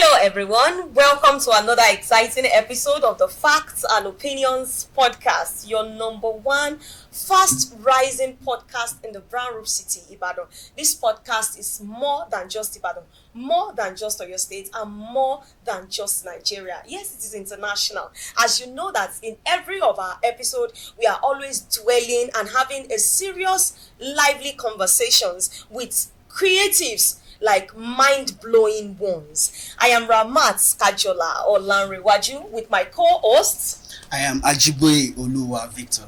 Hello everyone, welcome to another exciting episode of the Facts and Opinions podcast, your number one fast rising podcast in the Brown Roof City, Ibadan. This podcast is more than just Ibadan, more than just Oyo State, and more than just Nigeria. Yes, it is international. As you know that in every of our episode, we are always dwelling and having a serious, lively conversations with creatives like mind-blowing ones. I am Ramat Kajola Olanrewaju with my co-hosts. I am Ajiboye Oluwa Victor.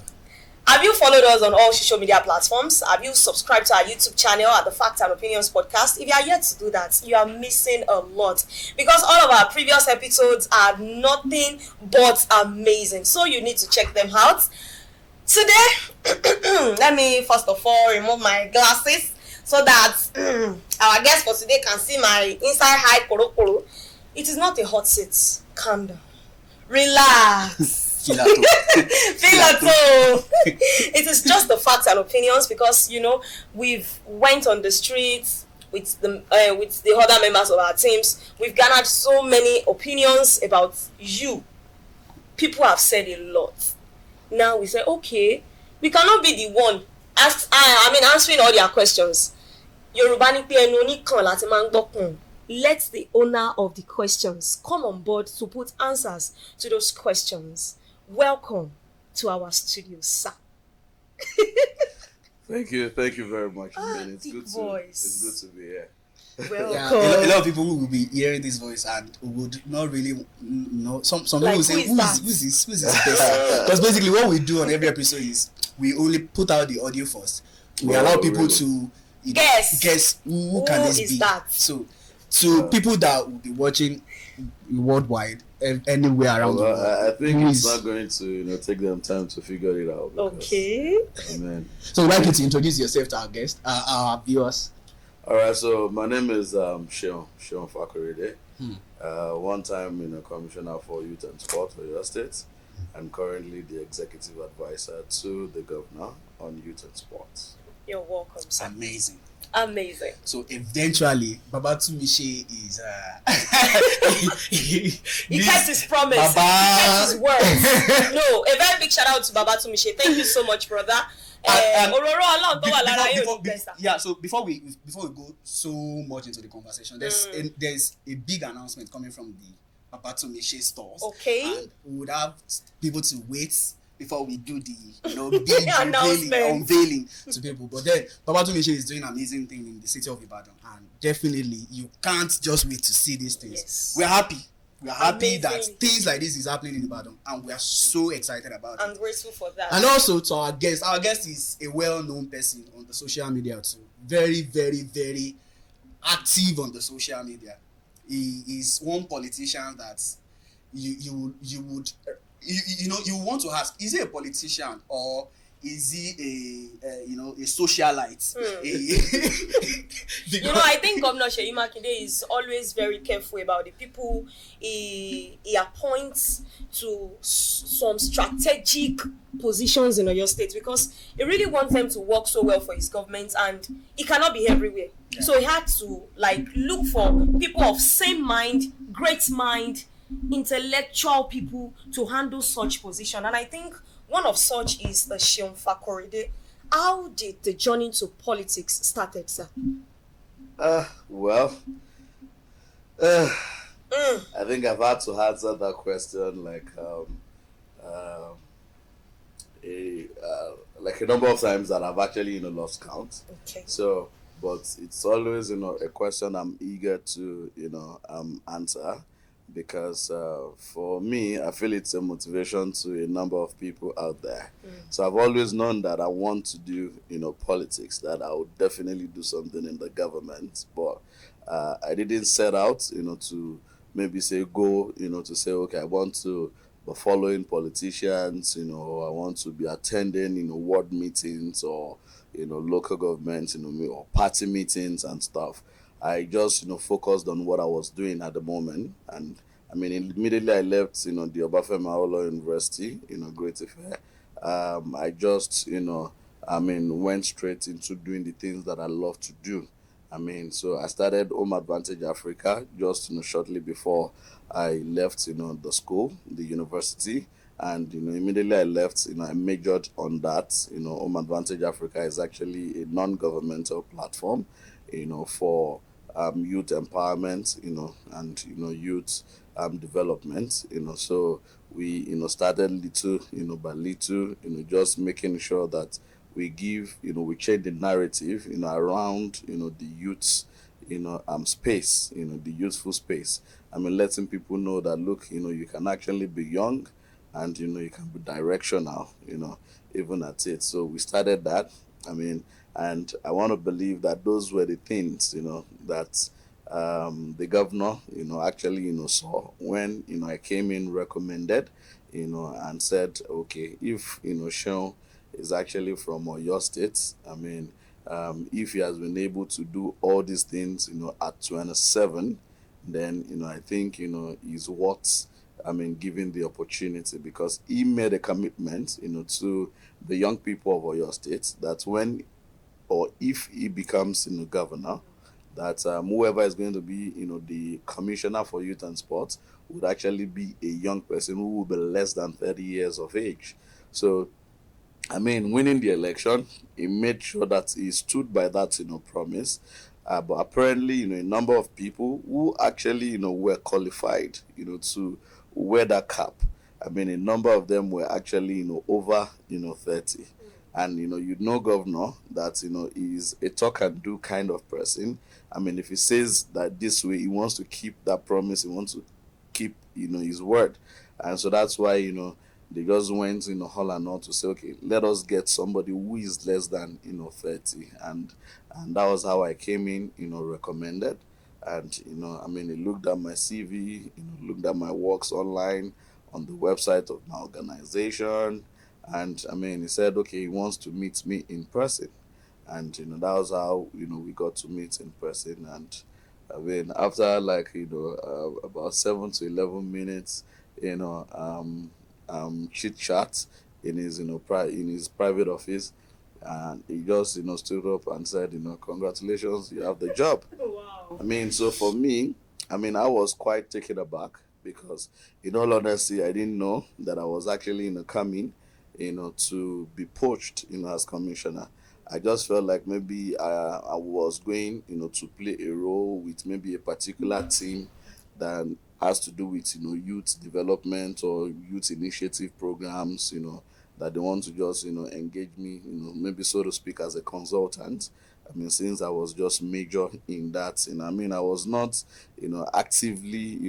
Have you followed us on all social media platforms? Have you subscribed to our YouTube channel at the Fact and Opinions podcast? If you are yet to do that, you are missing a lot because all of our previous episodes are nothing but amazing. So you need to check them out. Today, let me first of all remove my glasses so that our guest for today can see my inside high koro. It is not a hot seat. Calm down. Relax. Feel at home. It is just the facts and opinions because, we've went on the streets with the other members of our teams. We've garnered so many opinions about you. People have said a lot. Now we say, okay, we cannot be the one answering all their questions. Yorùbá ní pé ẹnu oníkan láti máa ń gbọ́kàn. Let the owner of the questions come on board to put answers to those questions. Welcome to our studio, sir. Thank you very much. It's good to be here. Welcome. Yeah, a lot of people will be hearing this voice and would not really know. Some people will say, who's this person? Because basically what we do on every episode is we only put out the audio first. We allow people to guess who can this be. That? So people that will be watching worldwide, anywhere around the world. I think it's not going to take them time to figure it out. Okay. Amen. So we'd like you to introduce yourself to our guests, our viewers. All right. So my name is Seun Fakorede. One time commissioner for Youth&Sport for Youth State, and currently the executive advisor to the governor on Youth&Sport. You're welcome, sir. Amazing. So eventually, Babatumishe is he kept his promise. He kept his word. No, a very big shout out to Babatumishe. Thank you so much, brother. So before we go so much into the conversation, there's a big announcement coming from the Babatumishe stores. Okay. And we would have people to wait before we do the big unveiling to people. But then Babatumishe is doing an amazing thing in the city of Ibadan, and definitely you can't just wait to see these things. Yes. We're happy Amazing. that things like this is happening in Ibadan, and we are so excited about it. I'm grateful for that. And also to our guest is a well-known person on the social media too. Very, very, very active on the social media. He is one politician that you want to ask, is he a politician or is he a socialite? I think Governor Seyi Makinde is always very careful about the people he appoints to some strategic positions in Oyo State because he really wants them to work so well for his government, and he cannot be everywhere. Yeah. So he had to look for people of same mind, great mind, intellectual people to handle such position, and I think one of such is the Seun Fakorede. How did the journey to politics started, sir? I think I've had to answer that question a number of times that I've actually lost count. Okay. So, but it's always a question I'm eager to answer. Because for me, I feel it's a motivation to a number of people out there. So I've always known that I want to do, politics, that I would definitely do something in the government. But I didn't set out, to maybe say, okay, I want to be following politicians, or I want to be attending, ward meetings or, local governments, or party meetings and stuff. I just, focused on what I was doing at the moment. And immediately I left, the Obafemi Awolowo University, Great Ife. I just, went straight into doing the things that I love to do. I mean, so I started Home Advantage Africa just shortly before I left the school, the university, and immediately I left. I majored on that. Home Advantage Africa is actually a non-governmental platform, for youth empowerment, and youth development. So we started little, by little, just making sure that we give, we change the narrative, around, the youth, space, the youthful space. I mean, letting people know that, look, you can actually be young and, you can be directional, even at it. So we started that. I mean, and I want to believe that those were the things, that the governor, actually, saw when, I came in, recommended, and said, okay, if, Seun is actually from your state. I mean, if he has been able to do all these things, at 27, then, I think, he's worth, I mean, given the opportunity, because he made a commitment, to the young people of Oyo State that when or if he becomes, governor, that whoever is going to be, the commissioner for youth and sports would actually be a young person who will be less than 30 years of age. So I mean, winning the election, he made sure that he stood by that, promise. But apparently, a number of people who actually, were qualified, to wear that cap. I mean, a number of them were actually, over, 30. And, governor that, is a talk and do kind of person. I mean, if he says that this way, he wants to keep that promise, he wants to keep, his word. And so that's why, they just went all and all to say, okay, let us get somebody who is less than 30, and that was how I came in, recommended. And I mean, he looked at my CV, looked at my works online on the website of my organization, and I mean, he said, okay, he wants to meet me in person. And that was how we got to meet in person. And I mean, after like about 7 to 11 minutes, chit chat in his in his private office, and he just stood up and said, congratulations, you have the job. Wow. I mean, so for me, I mean, I was quite taken aback, because in all honesty, I didn't know that I was actually coming to be poached as commissioner. I just felt like maybe I was going to play a role with maybe a particular team that has to do with youth development or youth initiative programs, that they want to just engage me, maybe so to speak, as a consultant. I mean, since I was just major in that, I mean, I was not actively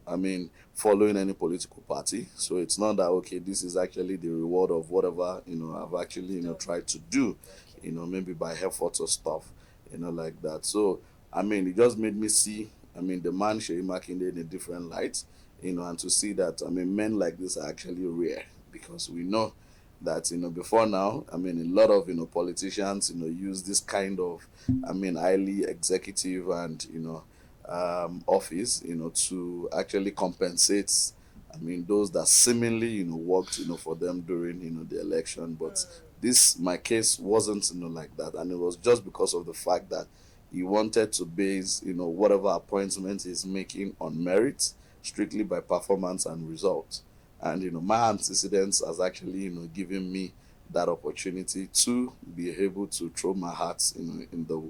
I mean, following any political party. So it's not that, okay, this is actually the reward of whatever I've actually tried to do, maybe by effort or stuff, like that. So I mean, it just made me see, I mean, the man Sheyi Makinde in a different light, and to see that, I mean, men like this are actually rare, because we know that, before now, I mean, a lot of, politicians, use this kind of, I mean, highly executive and, office, to actually compensate, I mean, those that seemingly, worked, for them during, the election. But this, my case wasn't, like that. And it was just because of the fact that he wanted to base, whatever appointment he's making on merit, strictly by performance and result. And, my antecedents has actually, given me that opportunity to be able to throw my hat, in the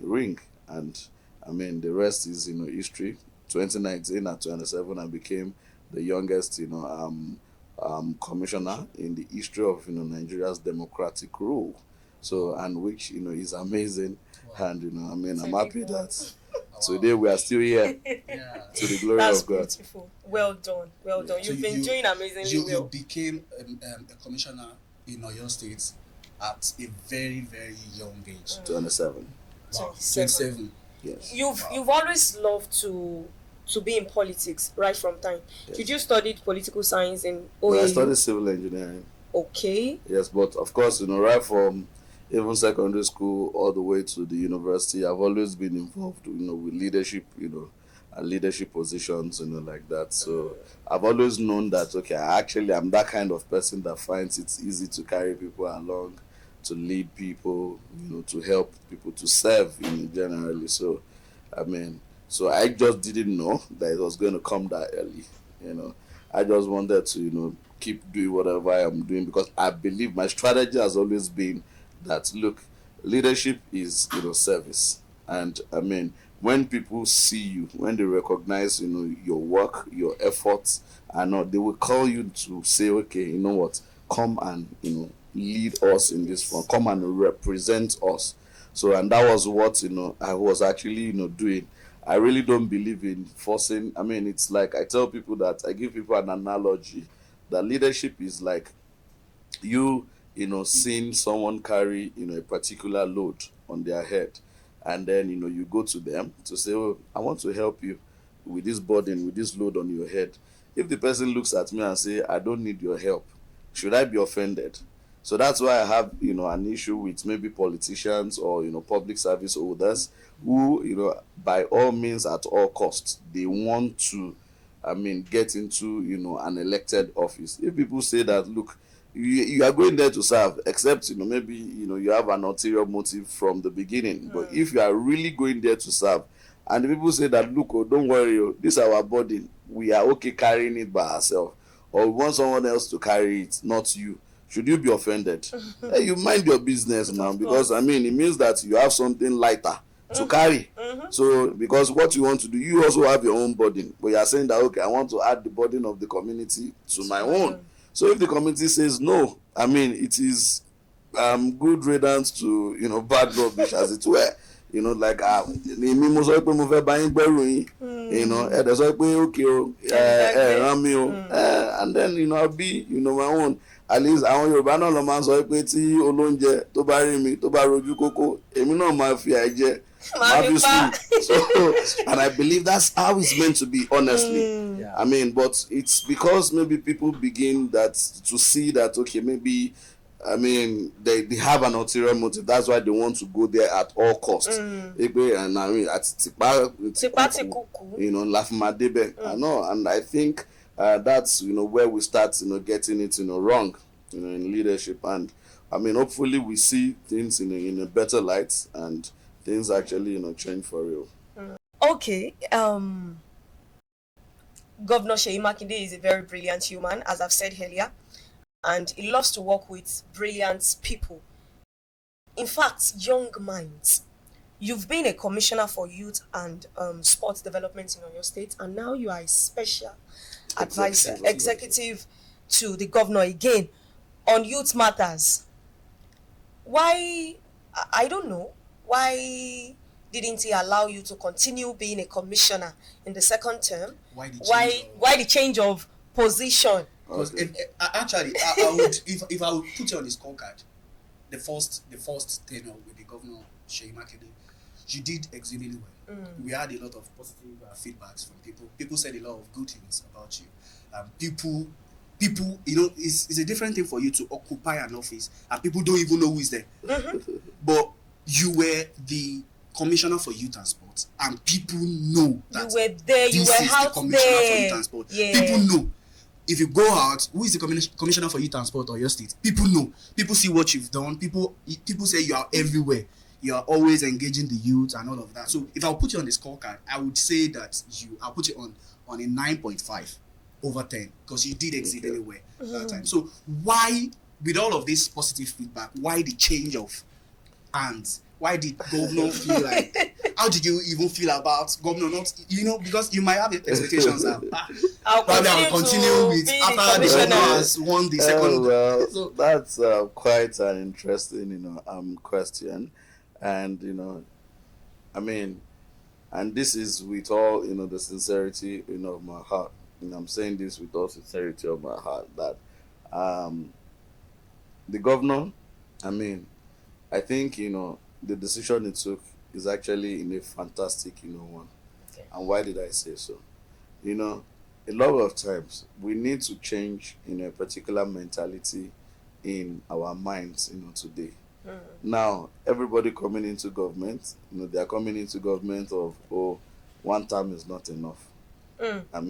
ring. And I mean, the rest is, history. 2019 at 27, I became the youngest, commissioner in the history of, Nigeria's democratic rule. So, and which, is amazing. Wow. And, I mean, I'm happy that today we are still here. Yeah. To the glory That's of God. beautiful. Well done. Well done. So You've been doing amazingly well. You became a commissioner in Oyo State at a very, very young age. 27. Wow. 27. 27. Yes. You've always loved to be in politics right from time. Yes. Did you study political science in No, I OAU? studied civil engineering. Okay. Yes, but of course, right from even secondary school all the way to the university, I've always been involved, with leadership, and leadership positions, like that. So I've always known that, okay, I actually am that kind of person that finds it easy to carry people along to lead people, to help people, to serve, generally. So, I mean, so I just didn't know that it was going to come that early. I just wanted to, keep doing whatever I am doing, because I believe my strategy has always been that, look, leadership is, service. And I mean, when people see you, when they recognize, your work, your efforts, and they will call you to say, okay, you know what, come and, lead us in this front, come and represent us. So, and that was what, I was actually, doing. I really don't believe in forcing. I mean, it's like I tell people that I give people an analogy that leadership is like you, seeing someone carry, a particular load on their head. And then, you go to them to say, oh, I want to help you with this burden, with this load on your head. If the person looks at me and say, I don't need your help, should I be offended? So that's why I have, an issue with maybe politicians or, public service holders who, by all means, at all costs, they want to, get into, an elected office. If people say that, look, you are going there to serve, except, maybe, you have an ulterior motive from the beginning. But if you are really going there to serve, and the people say that, look, oh, don't worry, oh, this is our burden, we are okay carrying it by ourselves, or we want someone else to carry it, not you, should you be offended? Hey, you mind your business now, because it means that you have something lighter to carry. So because what you want to do, you also have your own burden, but you are saying that, okay, I want to add the burden of the community to my own. So if the community says no, it is good riddance to bad rubbish, as it were. Like èmi mo sọ pé mo fẹ́ bá yín gbẹ́rù yín, ẹ̀dẹ̀ sọ pé okay, rán mi o, and then I'll be my own. At least àwọn Yorùbá náà lọ máa ń sọ pé tí olóúnjẹ tó bá rí mi tó bá rojú kókó, èmi náà máa fi àìjẹ máa fi sùn. So, and I believe that's how it's meant to be, honestly. Yeah. But it's because maybe people begin to see that, okay, maybe they have an ulterior motive. That's why they want to go there at all costs. And I know, and I think that's where we start getting it wrong in leadership. And hopefully we see things in a better light, and things actually change for real. Okay. Governor Seun Makinde is a very brilliant human, as I've said earlier, and he loves to work with brilliant people. In fact, young minds. You've been a commissioner for youth and sports development in your state, and now you are a special executive to the governor again on youth matters. Why? I don't know. Why didn't he allow you to continue being a commissioner in the second term? Why the change of position? Because actually, I would if I would put you on the scorecard, the first tenure with the governor Seun Makinde, you did exceedingly well. We had a lot of positive feedbacks from people. People said a lot of good things about you. People, it's a different thing for you to occupy an office and people don't even know who is there. But you were the commissioner for youth and sport, and people know that you were there. You were out the commissioner there for youth and sport. Yeah. People know. If you go out, who is the commissioner for youth and sport or your state? People know. People see what you've done. People say you are everywhere. You are always engaging the youth and all of that. So if I'll put you on the scorecard, I would say that I'll put you on a 9.5 over 10, because you did exceedingly well that time. So why, with all of this positive feedback, why the change of hands? Why did governor feel like? How did you even feel about governor not? Because you might have expectations that I'll continue with after the governor has won the second. Well, so that's quite an interesting question, and and this is with all the sincerity of my heart. I'm saying this with all sincerity of my heart that the governor, I think the decision it took is actually a fantastic one. Okay. And why did I say so? A lot of times we need to change a particular mentality in our minds today. Now everybody coming into government, they are coming into government of, one term is not enough. I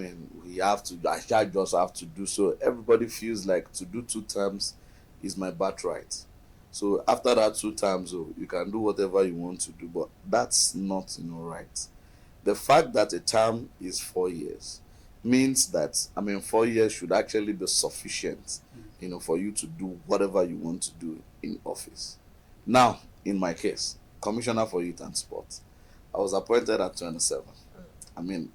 just have to do so. Everybody feels like to do 2 terms is my birthright. So after that 2 terms, you can do whatever you want to do, but that's not, right. The fact that a term is 4 years means that, 4 years should actually be sufficient, for you to do whatever you want to do in office. Now, in my case, Commissioner for Youth and Sport, I was appointed at 27.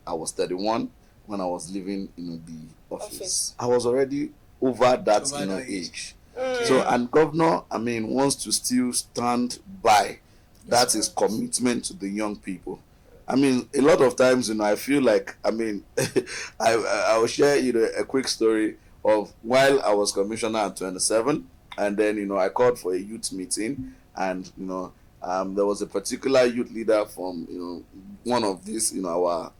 I was 31 when I was leaving, the office. I was already over that, age. So, and governor, wants to still stand by that is commitment to the young people. A lot of times, I feel like, I will share, a quick story of while I was commissioner at 27, and then, I called for a youth meeting, and, there was a particular youth leader from, one of these, our,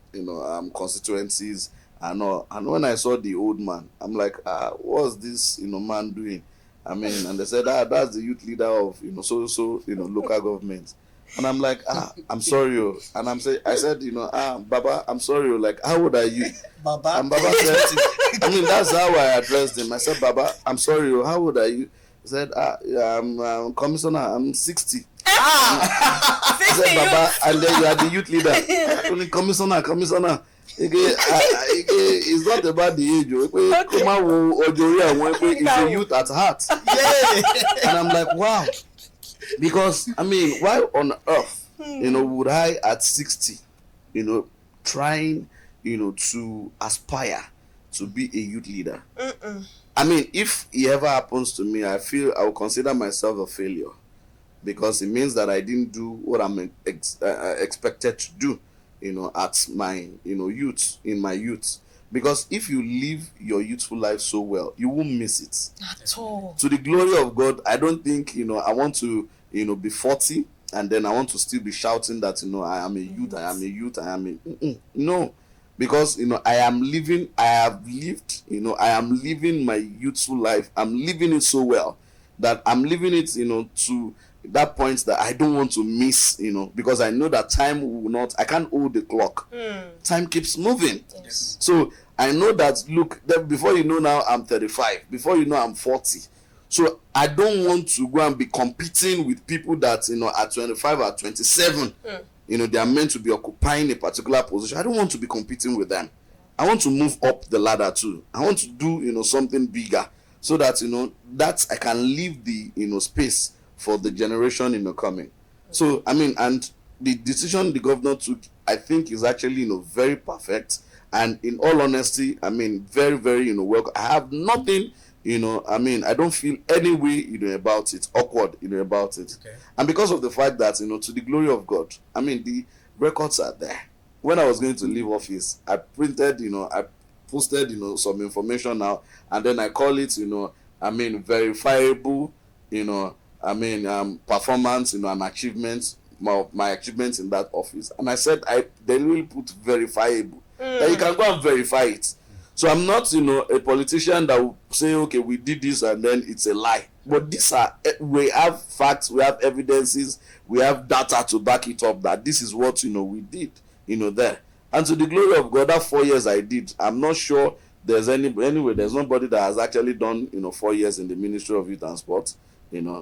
constituencies, and when I saw the old man, I'm like, what's this, man doing? And they said, that's the youth leader of, local government. And I'm like, I'm sorry, and I said, Baba, I'm sorry, like, how old are you? Baba. And Baba said, that's how I addressed him. I said, Baba, I'm sorry, how old are you? He said, I'm commissioner, I'm 60. I said, Baba, and then you are the youth leader. Only commissioner. It's not about the age. It's a youth at heart. Yeah. And I'm like, wow. Because, why on earth, would I at 60, trying, to aspire to be a youth leader? If it ever happens to me, I feel I will consider myself a failure, because it means that I didn't do what I'm expected to do, at my, youth, in my youth. Because if you live your youthful life so well, you won't miss it. At all. To the glory of God, I don't think, I want to, be 40 and then I want to still be shouting that, I am a youth, I am a youth, I am a... No. Because, I have lived, I am living my youthful life. I'm living it so well that I'm living it, to that point that I don't want to miss, because I know that time will not, I can't hold the clock. Time keeps moving. Yes. So I know that, look, before you know now, I'm 35. Before you know, I'm 40. So I don't want to go and be competing with people that, at 25 or 27, they are meant to be occupying a particular position. I don't want to be competing with them. I want to move up the ladder too. I want to do, something bigger, so that, that I can leave the, space for the generation, coming. So, and the decision the governor took, I think, is actually, very perfect. And in all honesty, very, very, welcome. I have nothing, I don't feel any way, about it, awkward, about it. Okay. And because of the fact that, to the glory of God, the records are there. When I was going to leave office, I printed, I posted, some information now, and then I call it, verifiable, performance, and achievements, my achievements in that office. And I said, they will put verifiable, that you can go and verify it. So I'm not, a politician that will say, okay, we did this and then it's a lie. But we have facts, we have evidences, we have data to back it up that this is what, we did, there. And to the glory of God, that 4 years I did, I'm not sure there's anyway, there's nobody that has actually done, 4 years in the Ministry of Youth and Sport,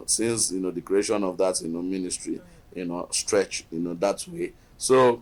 since, the creation of that, ministry, stretch, that way. So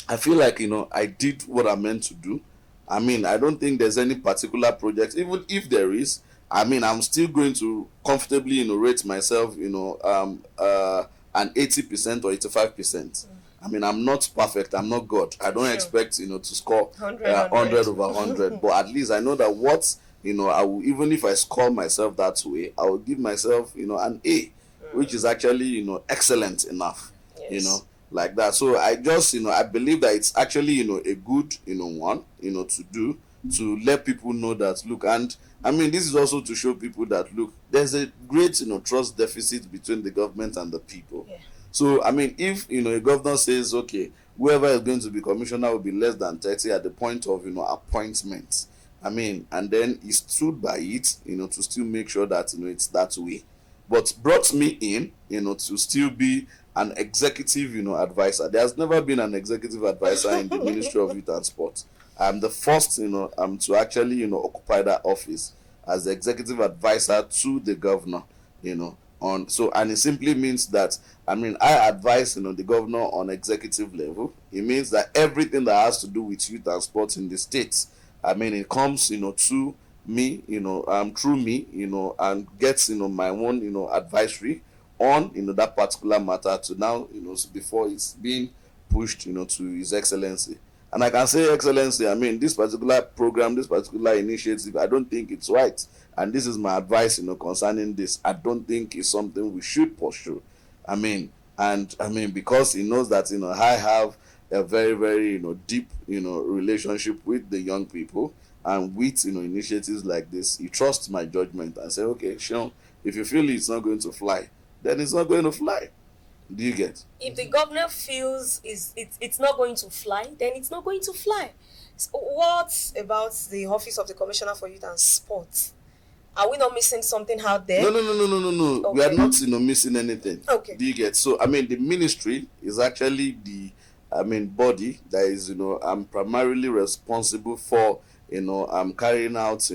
I feel like, I did what I meant to do. I don't think there's any particular project. Even if there is, I'm still going to comfortably, rate myself, an 80% or 85%. I'm not perfect. I'm not God. I don't expect, to score 100 over 100. But at least I know that what, I will, even if I score myself that way, I will give myself, an A, which is actually, excellent enough, Yes. Like that. So I just, I believe that it's actually, a good, one, to do, to let people know that, look, and this is also to show people that, look, there's a great, trust deficit between the government and the people. Yeah. So, if, a governor says, okay, whoever is going to be commissioner will be less than 30 at the point of, appointment. And then he stood by it, to still make sure that, it's that way. But brought me in, to still be an executive, advisor. There's never been an executive advisor in the Ministry of Youth and Sport. I'm the first, to actually, occupy that office as the executive advisor to the governor, on. So, and it simply means that, I mean, I advise, the governor on executive level. It means that everything that has to do with youth and sports in the states, I mean, it comes, to me, through me, and gets, my own, advisory on, that particular matter to now, before it's being pushed, to His Excellency. And I can say, Excellency, I mean, this particular program, this particular initiative, I don't think it's right. And this is my advice, concerning this. I don't think it's something we should pursue. I mean, because he knows that, I have a very, very, deep, relationship with the young people, and with, initiatives like this, he trusts my judgment and say, okay, Sean, if you feel it's not going to fly, then it's not going to fly. Do you get? If the governor feels it's not going to fly, then it's not going to fly. So what about the office of the Commissioner for Youth and Sport? Are we not missing something out there? No. Okay. We are not, missing anything. Okay. Do you get? So, I mean, the ministry is actually the, body that is, primarily responsible for, carrying out,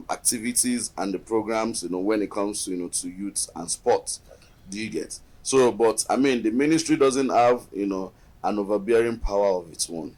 activities and the programs, when it comes to, to youth and sports. Okay. Do you get? So, but, the ministry doesn't have, an overbearing power of its own.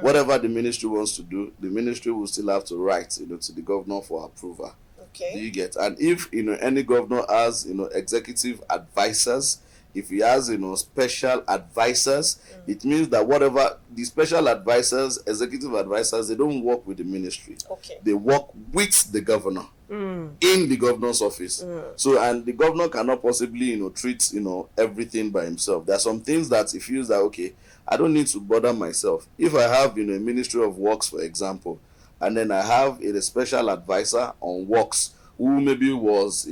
Whatever the ministry wants to do, the ministry will still have to write, to the governor for approval. Okay. Do you get? And if, any governor has, executive advisors, if he has, special advisors, it means that whatever the special advisors, executive advisors, they don't work with the ministry. Okay. They work with the governor in the governor's office. So, and the governor cannot possibly, treat, everything by himself. There are some things that he feels that, okay, I don't need to bother myself. If I have, a Ministry of Works, for example, and then I have a special advisor on works who maybe was,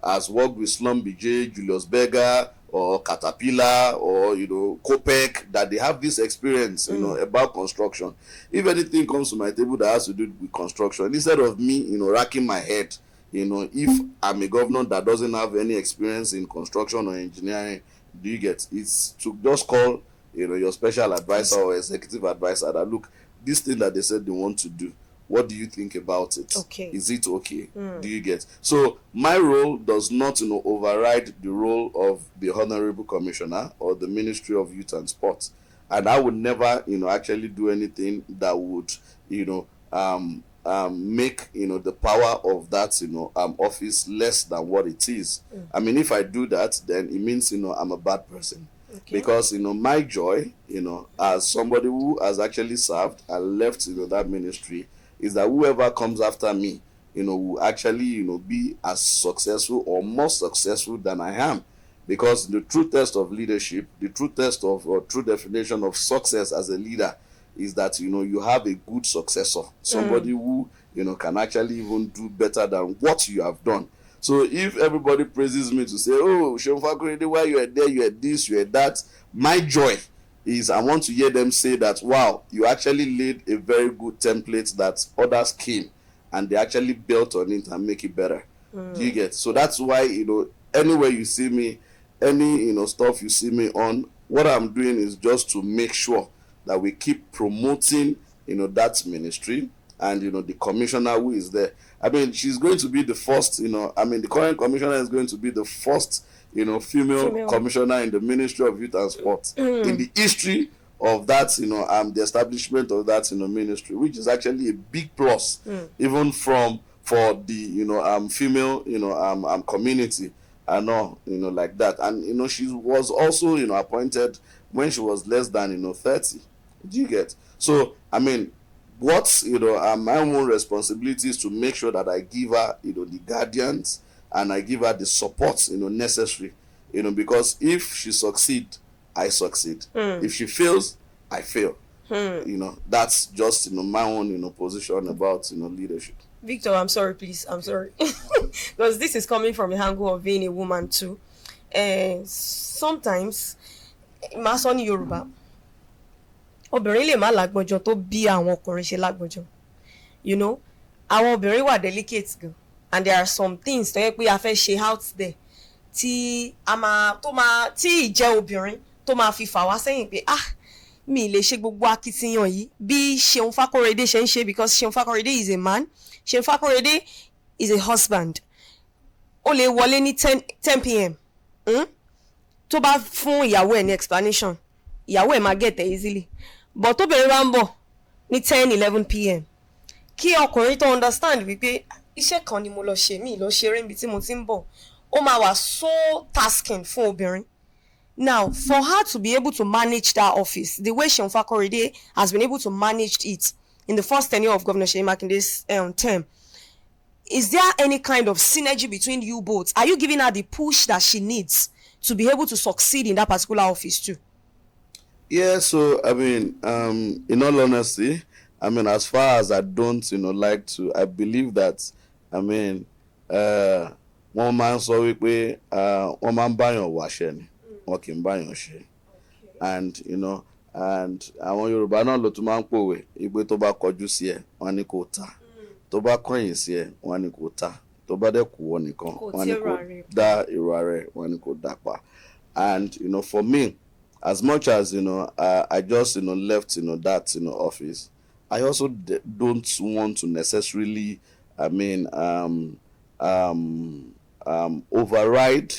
has worked with Slum BJ, Julius Berger, or Caterpillar, or, Copec, that they have this experience, about construction. If anything comes to my table that has to do with construction, instead of me, racking my head, if I'm a governor that doesn't have any experience in construction or engineering, do you get? It's to just call, your special advisor or executive advisor that, look, this thing that they said they want to do, what do you think about it? Okay. Is it okay? Do you get? So my role does not, override the role of the Honorable Commissioner or the Ministry of Youth and Sport. And I would never, actually do anything that would, make, the power of that, office less than what it is. I mean, if I do that, then it means, I'm a bad person. Okay. Because, my joy, as somebody who has actually served and left, that ministry, is that whoever comes after me, will actually, be as successful or more successful than I am. Because the true test of leadership, the true test of, or true definition of success as a leader is that, you have a good successor. Somebody who, can actually even do better than what you have done. So if everybody praises me to say, oh, Seun Fakorede, why you are there, you are this, you are that, my joy is I want to hear them say that, wow, you actually laid a very good template that others came and they actually built on it and make it better. Do you get? So that's why, anywhere you see me, any, stuff you see me on, what I'm doing is just to make sure that we keep promoting, that ministry and, the commissioner who is there. I mean, she's going to be the first, the current commissioner is going to be the first, female commissioner in the Ministry of Youth and Sport in the history of that, the establishment of that, ministry, which is actually a big plus, even for the, female, community and all, like that. And, she was also, appointed when she was less than, 30. Do you get? So, I mean, what my own responsibility is to make sure that I give her the guardians and I give her the support necessary, because if she succeed, I succeed. If she fails, I fail. That's just my own position about leadership. Victor, I'm sorry, please, I'm sorry, because this is coming from the angle of being a woman too. Sometimes my son Yoruba, obìnrin lè má lágbọ́njọ tó bí àwọn ọkùnrin ṣe lágbọ́njọ, àwọn obìnrin wà delicate gan, and there are some things tó yẹ pé a fẹ́ ṣe out there tí ìjẹ́ obìnrin tó máa fi fà wá sẹ́yìn pé mi lè ṣe gbogbo akitiyan yìí bí Seun Fakorede ṣe ń ṣe, because Seun Fakorede is a man, Seun Fakorede is a husband. ó lè wọlé ní 10 p.m. tó bá fún ìyàwó ẹ̀ ní explanation ìyàwó ẹ̀ máa get it easily but tóbìnrin bá ń bọ̀ ní 10-11 p.m. kí ọkùnrin tó understand wípé iṣẹ́ kan ni mo lọ ṣe mí lọ ṣeré níbi tí mo ti ń bọ̀ ó máa wà so tasking fún obìnrin. Now, for her to be able to manage that office, the way Seun Fakorede has been able to manage it in the first tenure of Governor Seun Makinde's term, is there any kind of synergy between you both? Are you giving her the push that she needs to be able to succeed in that particular office too? Yeah, so I mean, in all honesty, I mean, as far as I don't, like to, I believe that, I mean, one man saw it where one man buying washing. Wọn kì í báyàn ṣe and and àwọn Yorùbá náà ló tún máa ń pòwe ìgbé tó bá kọjú sí ẹ wọ́n ní kó ta tó bá kọ̀yìn sí ẹ wọ́n ní kó ta tó bá dẹ̀ kù wọ́n nìkan wọ́n ní kó dá èrò ààrẹ wọ́n ní kó dá pa. And for me, as much as I just left that office, I also don't want to necessarily override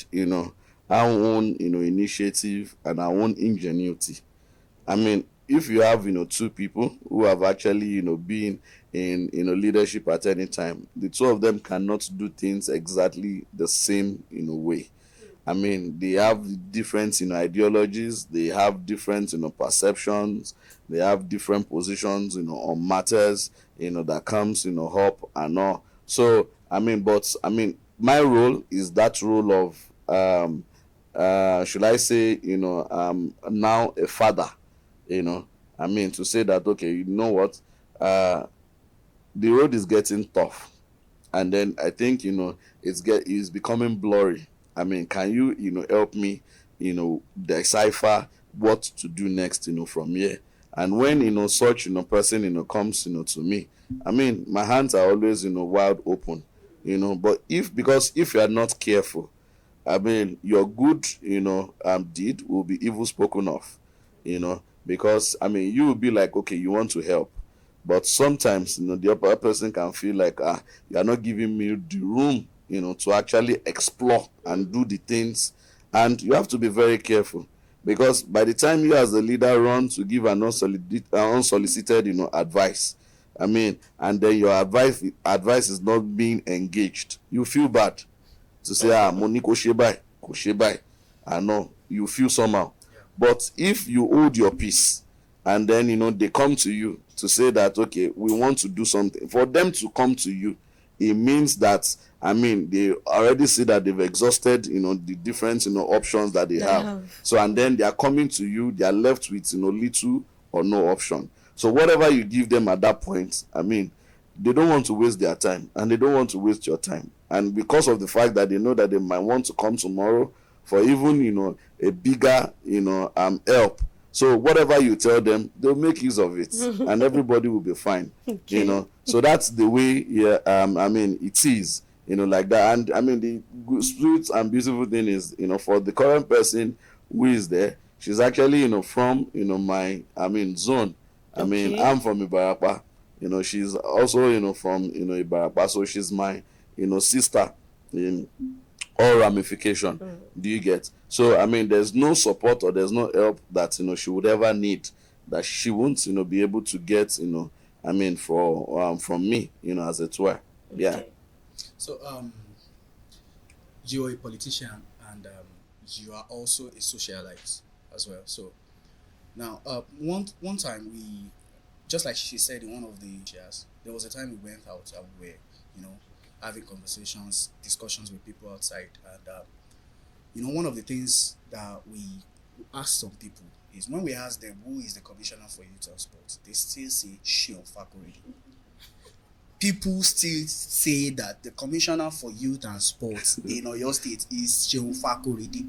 our own initiative and our own ingenuity. I mean, if you have two people who have actually been in leadership at any time, the two of them cannot do things exactly the same way. I mean, they have different ideologies, they have different perceptions, they have different positions on matters that comes up and all. So I mean, my role is that role of should I say, now a father, I mean, to say that, okay, you know what, the road is getting tough. And then I think, it's becoming blurry. I mean, can you, help me, decipher what to do next, from here? And when, such, person, comes, to me, I mean, my hands are always, wide open, but because if you are not careful, I mean, your good, deed will be evil spoken of, because, I mean, you will be like, okay, you want to help. But sometimes, the other person can feel like, you are not giving me the room, to actually explore and do the things. And you have to be very careful. Because by the time you as the leader run to give an unsolicited, advice, I mean, and then your advice is not being engaged, you feel bad. To say, money ko shebai, I know you feel somehow. Yeah. But if you hold your peace and then they come to you to say that, okay, we want to do something, for them to come to you, it means that, I mean, they already see that they've exhausted the different options that they have. So and then they are coming to you, they are left with little or no option. So whatever you give them at that point, I mean, they don't want to waste their time and they don't want to waste your time. And because of the fact that they know that they might want to come tomorrow for even, a bigger, help. So whatever you tell them, they'll make use of it and everybody will be fine, okay. So that's the way, I mean, it is, like that. And I mean, the sweet and beautiful thing is, for the current person who is there, she's actually, from, my, zone. I mean, okay. I'm from Ibarapa. She's also, from, Ibarapa. So she's my, sister in all ramification. Do you get? So, I mean, there's no support or there's no help that, she would ever need that she won't, be able to get, I mean, from me, as it were. Yeah. Okay. So, you're a politician and you are also a socialite as well. So, now, one time we, just like she said in one of the shares, there was a time we went out and we were, having conversations, discussions with people outside. And, one of the things that we ask some people is when we ask them who is the commissioner for youth and sport, they still say Seun Fakorede. People still say that the commissioner for youth and sports in Oyo State is Seun Fakorede.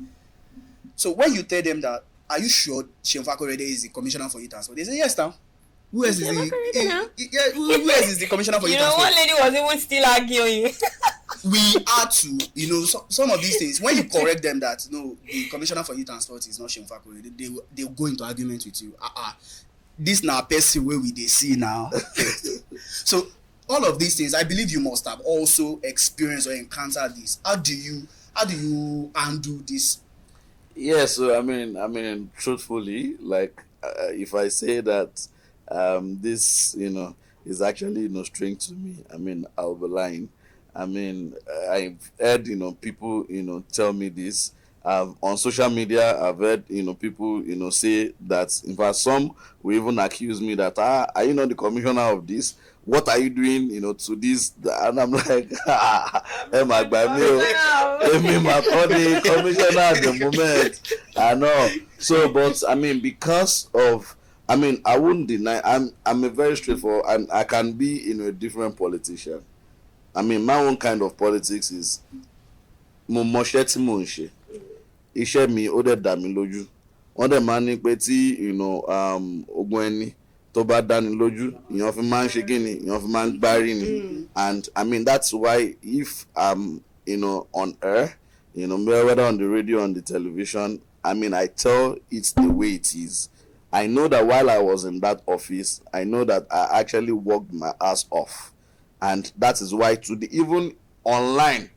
So when you tell them that, are you sure Seun Fakorede is the commissioner for youth and sport? They say yes now. Who else is the who else is the commissioner for youth and sport? One lady was even still arguing. We are to, some of these things, when you correct them that, no, the commissioner for youth and sport is not Seun Fakorede, they will go into argument with you. This now person where we they see now. So all of these things, I believe you must have also experienced or encountered this. How do you handle this? Yeah, so truthfully, like if I say that this, is actually, strange to me, I'll be lying. I've heard, people, tell me this. On social media, I've heard, people, say that, in fact, some will even accuse me that, are you not the commissioner of this? What are you doing, to this? And I'm like, Emma, by me, my body commissioner at the moment. I know. So, but because of, I wouldn't deny. I'm a very straightforward, and I can be, a different politician. My own kind of politics is mo mọṣẹ́ tí mò ń ṣe, iṣẹ́ mi ó dẹ̀ dá mi lójú. Wọ́n dẹ̀ máa ń ní pé tí ogun ẹni tó bá dáni lójú, èèyàn fi máa ń ṣe kíni, èèyàn fi máa ń gbárí ni. And that's why if I'm on air, whether on the radio, on the television, I tell it the way it is. I know that while I was in that office, I know that I actually worked my ass off. And that is why today, even online,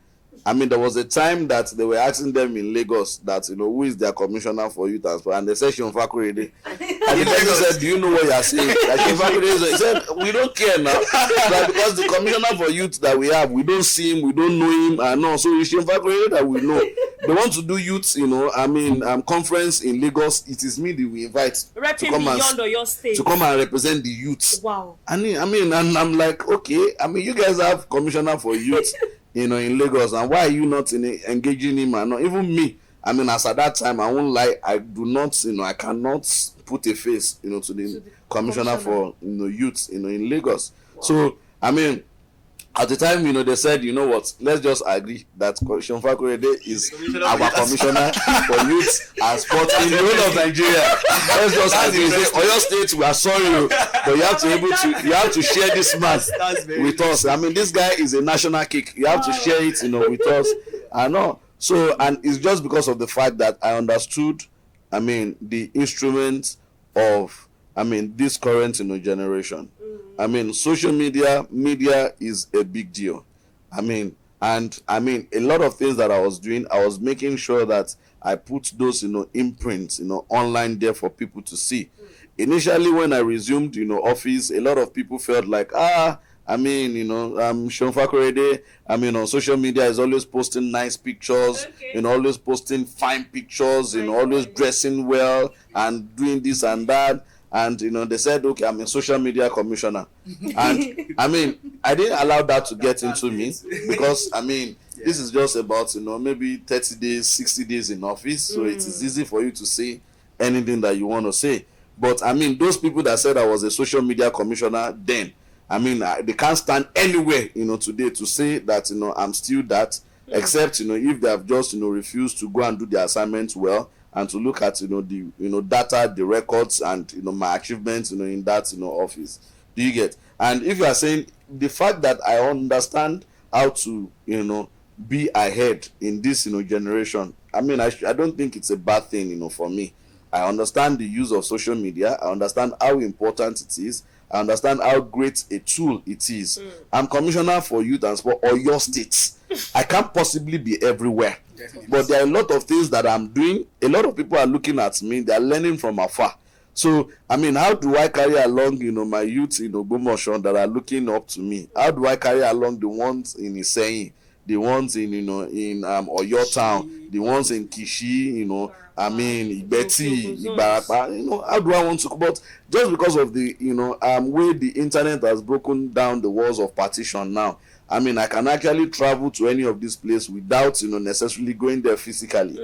there was a time that they were asking them in Lagos that, who is their commissioner for Youth&Sport, and they said Seun Fakorede. And the person said, do you know what you are saying? Like Seun Fakorede, he said, we don't care now. Like, because the commissioner for youth that we have, we don't see him, we don't know him, and no, so it's Seun Fakorede that we know. They want to do youth, conference in Lagos. It is me that we invite to come to come and represent the youth. Wow. And I'm like, okay, you guys have commissioner for youth, in Lagos, and why are you not engaging him? And not even me. As at that time, I won't lie, I do not, I cannot put a face, to the commissioner for youth, in Lagos. So at the time, they said, you know what, let's just agree that Seun Fakorede is our commissioner for youth and sport in the whole of Nigeria. Let's just agree. Say, Oyo State, we are sorry, but you have to share this man with us. This guy is a national kick. You have to share it, with us. I know. So, and it's just because of the fact that I understood, the instruments of, this current, generation. Social media is a big deal. And a lot of things that I was doing, I was making sure that I put those, imprints, online there for people to see. Initially, when I resumed, office, a lot of people felt like, Seun Fakorede, on social media is always posting nice pictures, always posting fine pictures, always dressing well and doing this and that. And they said, okay, I'm a social media commissioner. And I didn't allow that to get into me because this is just about maybe 30 days, 60 days in office, so it is easy for you to say anything that you want to say. But those people that said I was a social media commissioner then, they can't stand anywhere today to say that I'm still that, except if they have just refused to go and do their assignments well, and to look at the data, the records, and my achievements in that office. Do you get? And if you are saying the fact that I understand how to be ahead in this generation, I don't think it's a bad thing for me. I understand the use of social media. I understand how important it is. I understand how great a tool it is. I'm commissioner for Youth&Sport or your states. I can't possibly be everywhere. Definitely. But there are a lot of things that I'm doing. A lot of people are looking at me. They are learning from afar. So, how do I carry along, my youth in Ogbomoso that are looking up to me? How do I carry along the ones in Seun, the ones in Oyo Town, the ones in Kishi, Ibeti, Ibarapa, how do I want to? But just because of the, way the internet has broken down the walls of partition now, I can actually travel to any of these places without, necessarily going there physically.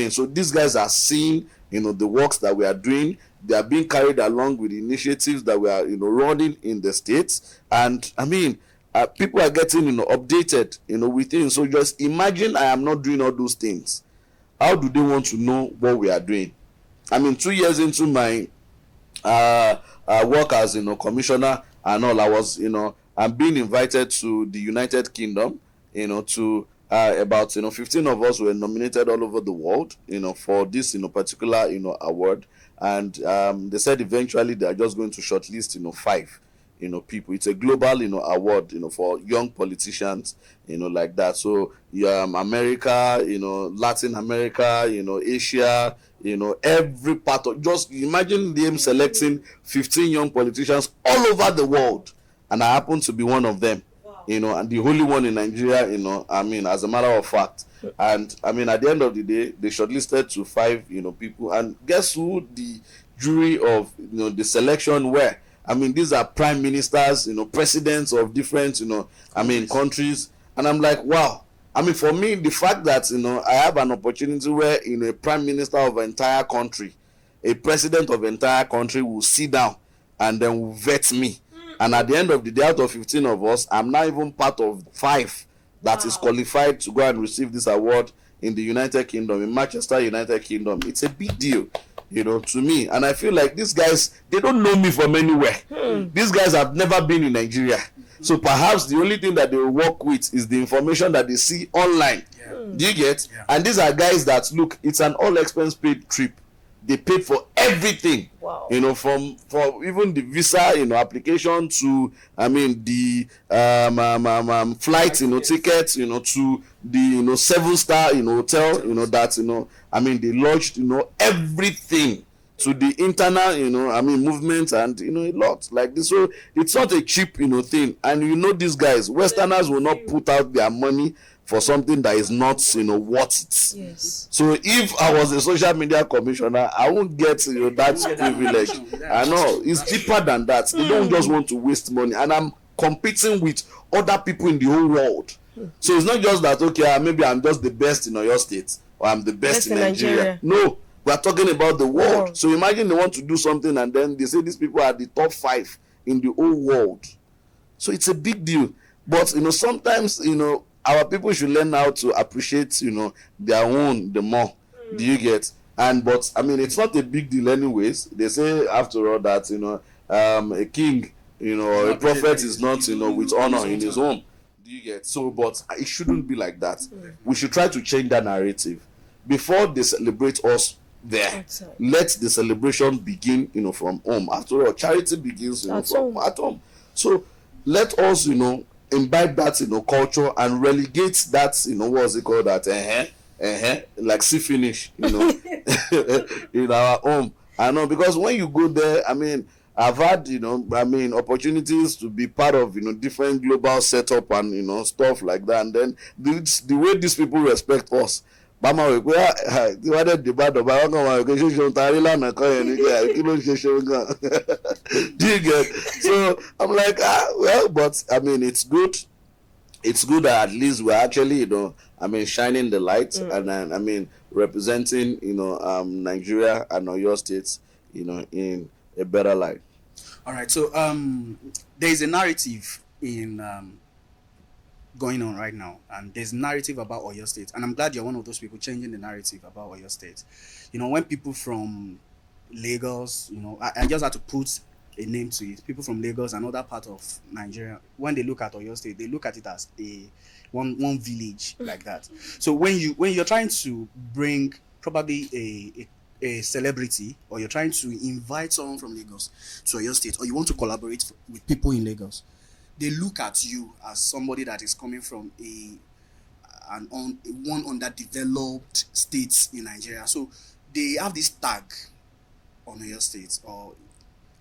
So these guys are seeing, the works that we are doing. They are being carried along with the initiatives that we are, running in the states. And people are getting, updated, within. So just imagine I am not doing all those things. How do they want to know what we are doing? 2 years into my work as commissioner and all, I was I'm being invited to the United Kingdom, to about 15 of us were nominated all over the world, for this particular award, and they said eventually they are just going to shortlist 5, people. It's a global, award, for young politicians, like that. So America, Latin America, Asia, every part of, just imagine them selecting 15 young politicians all over the world, and I happen to be one of them. And the only one in Nigeria, as a matter of fact. And at the end of the day, they shortlisted to 5, people. And guess who the jury of, the selection were? These are prime ministers, presidents of different, countries. And I'm like, wow. For me, the fact that, I have an opportunity where, a prime minister of an entire country, a president of an entire country will sit down and then will vet me. And at the end of the day, out of 15 of us, I'm not even part of 5 that is qualified to go and receive this award in the United Kingdom, in Manchester, United Kingdom. It's a big deal, to me. And I feel like these guys, they don't know me from anywhere. These guys have never been in Nigeria. So perhaps the only thing that they will work with is the information that they see online. Do you get? And these are guys that, look, it's an all expense paid trip. They paid for everything. Wow. From even the visa, application to, the flight, tickets, to the, 7-star, hotel, that, they lodged, everything to the internal, movement and, a lot like this. So it's not a cheap, thing. And these guys, Westerners will not put out their money for something that is not, worth it. Yes. So if I was a social media commissioner, I won't get, that privilege. I know it's deeper than that. They don't just want to waste money, and I'm competing with other people in the whole world. So it's not just that, okay, maybe I'm just the best in your state, or I'm the best in Nigeria. No, we are talking about the world. So imagine they want to do something, and then they say these people are the top 5 in the whole world. So it's a big deal. But sometimes our people should learn how to appreciate, their own the more. Do you get? But it's not a big deal anyways. They say after all that, a king, or a prophet is not, with honor in his home. Do you get? So, but it shouldn't be like that. We should try to change that narrative. Before they celebrate us there, let the celebration begin, from home. After all, charity begins, at home. So let us, imbibe that, culture and relegate that, what's it called, that like see finish, in our home. I know, because when you go there, I've had, opportunities to be part of, different global setup and, stuff like that. And then the way these people respect us. Do you get? So I'm like, well, but it's good. It's good that at least we're actually, shining the light and then, representing, Nigeria and Oyo State, in a better light. All right. So there is a narrative in going on right now, and there's narrative about Oyo State, and I'm glad you're one of those people changing the narrative about Oyo State. When people from Lagos, I just had to put a name to it. People from Lagos and other part of Nigeria, when they look at Oyo State, they look at it as a one village like that. So when you're trying to bring probably a celebrity, or you're trying to invite someone from Lagos to Oyo State, or you want to collaborate with people in Lagos, they look at you as somebody that is coming from one underdeveloped states in Nigeria. So they have this tag on Oyo State, or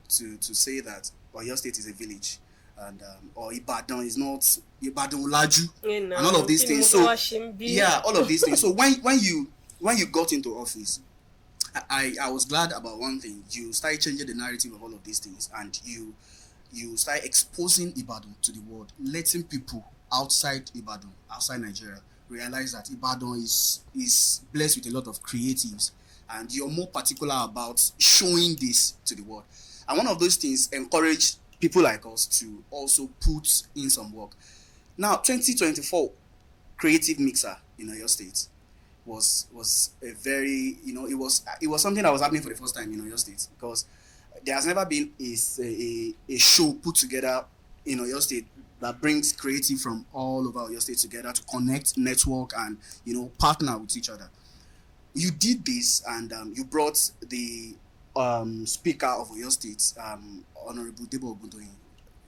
to say that Oyo State is a village, and or Ibadan is not Ibadan Olaju, and all of these things. So all of these things. So when you got into office, I was glad about one thing. You started changing the narrative of all of these things, and you start exposing Ibadan to the world, letting people outside Ibadan, outside Nigeria, realize that Ibadan is blessed with a lot of creatives, and you're more particular about showing this to the world. And one of those things encouraged people like us to also put in some work. Now, 2024 Creative Mixer in Oyo State was a very, it was something that was happening for the first time in Oyo State, because there has never been a show put together in Oyo State that brings creative from all over Oyo State together to connect, network, and partner with each other. You did this, and you brought the Speaker of Oyo State, Honorable Debo Ogundoyin.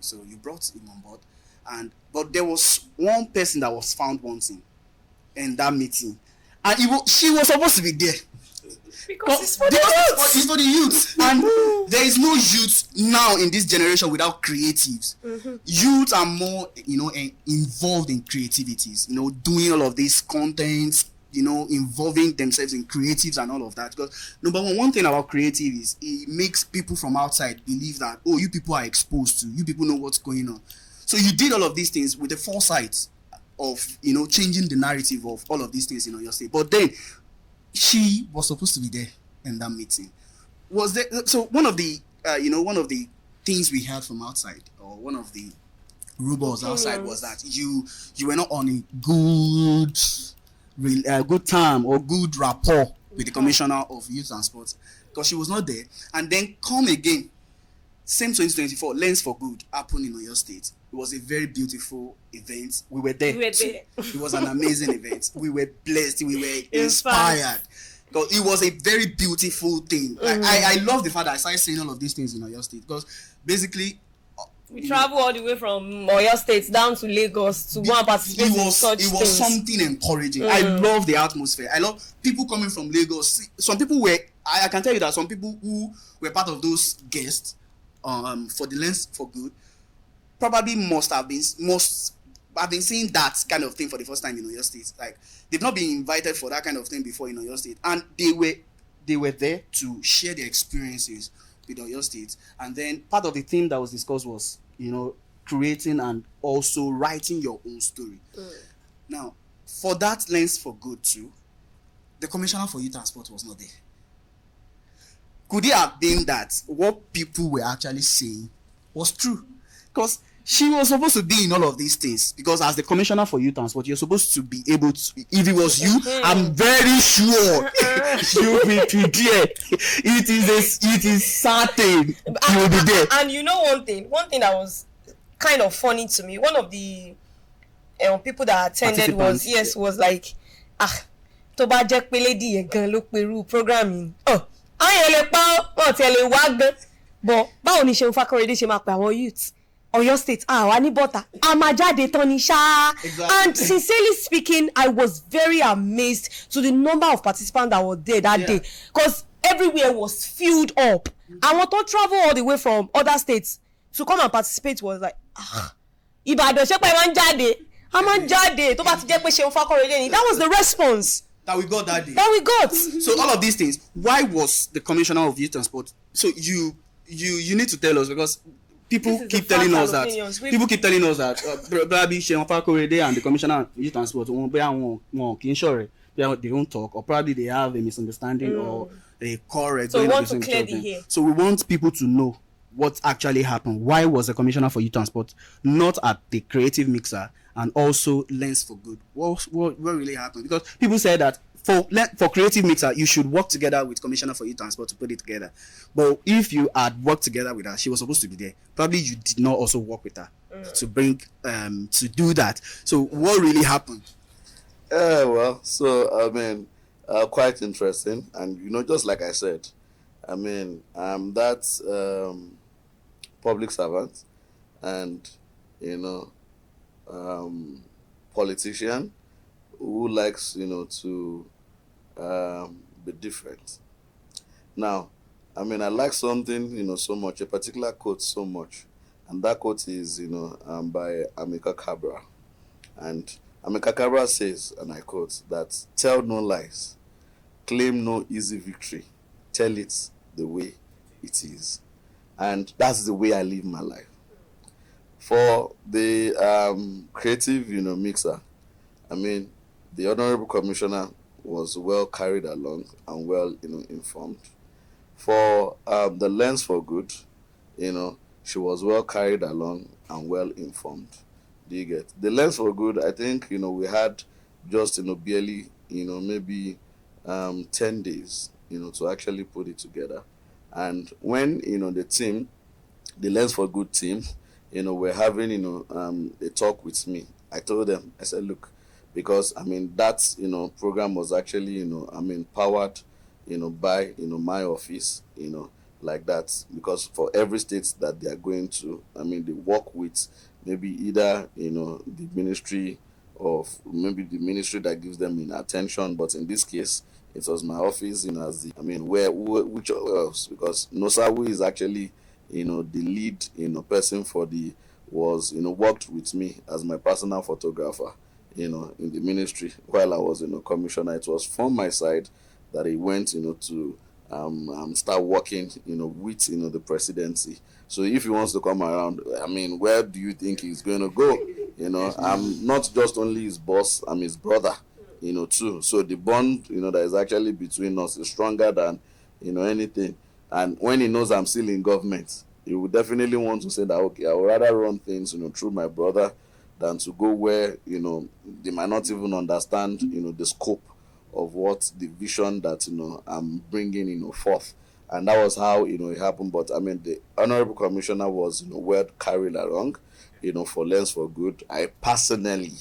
So you brought him on board, but there was one person that was found wanting in that meeting, and she was supposed to be there. Because it's for the youth. It's for the youth. And there is no youth now in this generation without creatives. Youth are more, involved in creativities, doing all of these contents, involving themselves in creatives and all of that. Because number one thing about creative is it makes people from outside believe that, oh, you people are exposed to, you people know what's going on. So you did all of these things with the foresight of, changing the narrative of all of these things in your state. But then she was supposed to be there in that meeting. Was there? So one of the things we heard from outside, or one of the rumors outside, was that you were not on a good time or good rapport with the commissioner of youth and sports, because she was not there. And then come again, same 2024 Lens for Good happened in Oyo State. It was a very beautiful event. We were there. It was an amazing event. We were blessed. We were inspired. Because it was a very beautiful thing. Like, I love the fact that I started saying all of these things in Oyo State, because basically we travel all the way from Oyo State down to Lagos to go and participate in such things. It was something encouraging. I love the atmosphere. I love people coming from Lagos. Some people were, I can tell you that some people who were part of those guests for the Lens for Good probably must have been seeing that kind of thing for the first time in Oyo State. Like, they've not been invited for that kind of thing before in Oyo State, and they were there to share their experiences with Oyo State. And then part of the theme that was discussed was, creating and also writing your own story. Now, for that Lens for Good too, the Commissioner for Youth and Sport was not there. Could it have been that what people were actually saying was true? Because she was supposed to be in all of these things, because as the Commissioner for Youth and Sport, you're supposed to be able to, if it was you, I'm very sure you'll be there. It is certain you'll be there. And you know one thing that was kind of funny to me, one of the people that attended was like, tó bá jẹ́ pé lady yẹn gan ló peru programming, àwọn lè pa wọn tí lè wá gan, but báwo ni Seun Fakorede ṣe máa pe àwọn youth Oyo State wa ní bọ́tà a máa jáde tán ní ṣá. And sincerely speaking, I was very amazed to the number of participants that were there that day, because everywhere was filled up. Àwọn tó travel all the way from other states to come and participate was like, Ìbàdàn ṣé pé máa ń jáde a máa ń jáde tó bá ti jẹ́ pé Seun Fakorede ni. That was the response that we got that day. So all of these things, why was the Commissioner of Youth and Sport? So you need to tell us, because people keep telling us that probably Seun Fakorede and the Commissioner of Youth and Sport they don't talk, or probably they have a misunderstanding or a correct. So we want to clear the air. So we want people to know what actually happened. Why was the Commissioner for Youth and Sport not at the creative mixer and also Lens for Good? What really happened? Because people said that for creative mixer, you should work together with Commissioner for Youth and Sport to put it together. But if you had worked together with her, she was supposed to be there. Probably you did not also work with her to bring to do that. So what really happened? Well, so I mean, quite interesting, and just like I said, I mean, that's public servant, and politician who likes to be different. Now, I mean, I like something so much, a particular quote so much, and that quote is by Amika Cabra, and Amika Cabra says, and I quote, that tell no lies, claim no easy victory, tell it the way it is. And that's the way I live my life. For the creative mixer, I mean, the Honorable Commissioner was well carried along and well informed. For the Lens for Good, she was well carried along and well informed. Do you get? The Lens for Good, I think, we had just, barely, maybe 10 days, to actually put it together. And when, the Lens for Good team, were having, a talk with me, I told them, I said, look, because, I mean, that, program was actually, powered, by, my office, like that, because for every state that they are going to, I mean, they work with maybe either, the ministry of, maybe the ministry that gives them attention, but in this case, it was my office, as the, I mean, which else? Because Nosawu is actually, the lead, person for the, was, worked with me as my personal photographer, in the ministry while I was, commissioner. It was from my side that he went, to start working, with, the presidency. So if he wants to come around, I mean, where do you think he's going to go? I'm not just only his boss, I'm his brother, too. So the bond, that is actually between us is stronger than, anything. And when he knows I'm still in government, he would definitely want to say that, okay, I would rather run things, through my brother than to go where, they might not even understand, the scope of what the vision that, I'm bringing, forth. And that was how, it happened. But I mean, the honorable commissioner was, well carried along, for Lens for Good. I personally,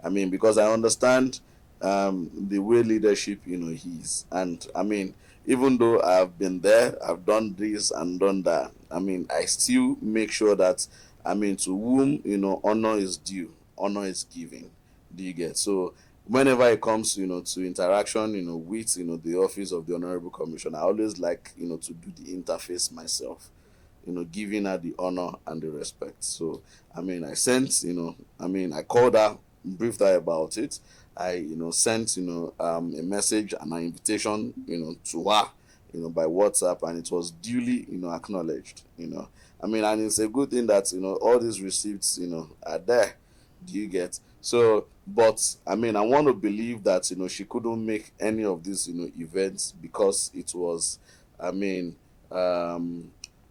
I mean, because I understand the way leadership, is. And I mean, even though I've been there, I've done this and done that, I mean, I still make sure that, I mean, to whom, honor is due, honor is given. Do you get? So whenever it comes, to interaction, with, the office of the honorable commissioner, I always like, to do the interface myself, giving her the honor and the respect. So, I mean, I sent, I called her, briefed her about it. I, sent, a message and an invitation, to her, by WhatsApp, and it was duly, acknowledged, I mean, and it's a good thing that, all these receipts, are there. Do you get? So, but I mean, I want to believe that, she couldn't make any of these, events because it was, I mean,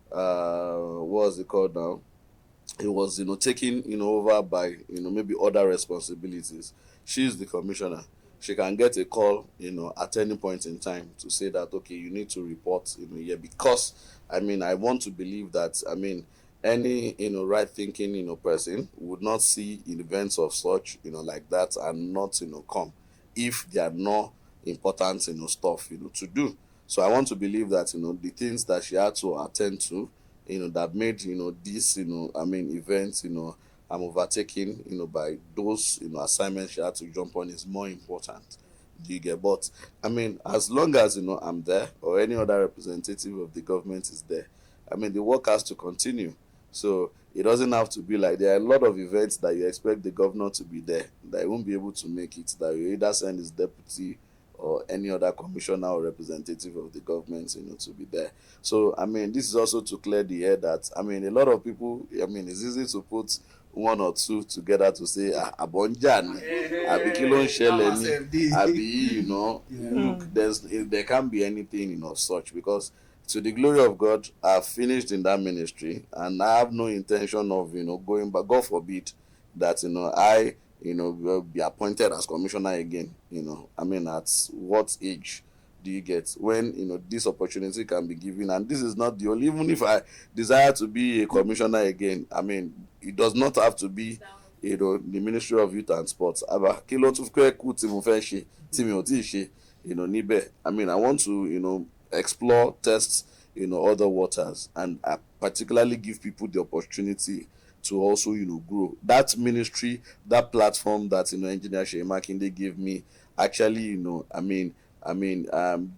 what's it called now? It was, taken, over by, maybe other responsibilities. She's the commissioner. She can get a call, at any point in time to say that, okay, you need to report, here, because, I mean, I want to believe that, I mean, any, right thinking, person would not see events of such, like that and not, come if they are not important, stuff, to do. So I want to believe that, the things that she had to attend to, that made, this, I mean, events, I'm overtaken, by those, assignments she had to jump on is more important. Do you get? But I mean, as long as, I'm there or any other representative of the government is there, I mean, the work has to continue. So it doesn't have to be like there are a lot of events that you expect the governor to be there that he won't be able to make it, that you either send his deputy or any other commissioner or representative of the government, to be there. So, I mean, this is also to clear the air that, I mean, a lot of people, I mean, it's easy to put one or two together to say, Abonjan, Abi Kilon Sheleni, Abi, look, there can't be anything, of such, because to the glory of God, I've finished in that ministry and I have no intention of, going back. God forbid that, I, will be appointed as commissioner again, I mean, at what age do you get when, this opportunity can be given? And this is not the only, even if I desire to be a commissioner again, I mean, it does not have to be, the Ministry of Youth and Sports. I mean, I want to, explore, test, other waters, and I particularly give people the opportunity to also, grow. That ministry, that platform that, Engineer Seun Makinde gave me, actually,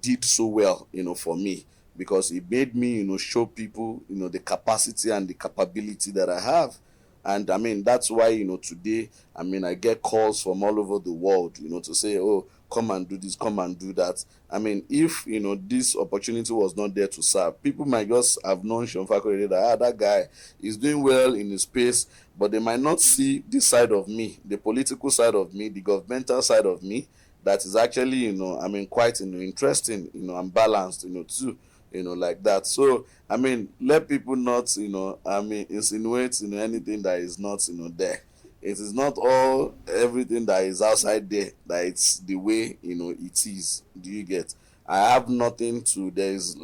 did so well, for me, because it made me, show people, the capacity and the capability that I have. And I mean, that's why, today, I mean, I get calls from all over the world, to say, oh, come and do this, come and do that. I mean, if, this opportunity was not there to serve, people might just have known Seun Fakorede that, that guy is doing well in his space, but they might not see this side of me, the political side of me, the governmental side of me, that is actually, I mean, quite, interesting, and balanced, too. Like that. So, I mean, let people not, insinuate, anything that is not, there. It is not all, everything that is outside there, that it's the way, it is. Do you get? I have nothing to, there's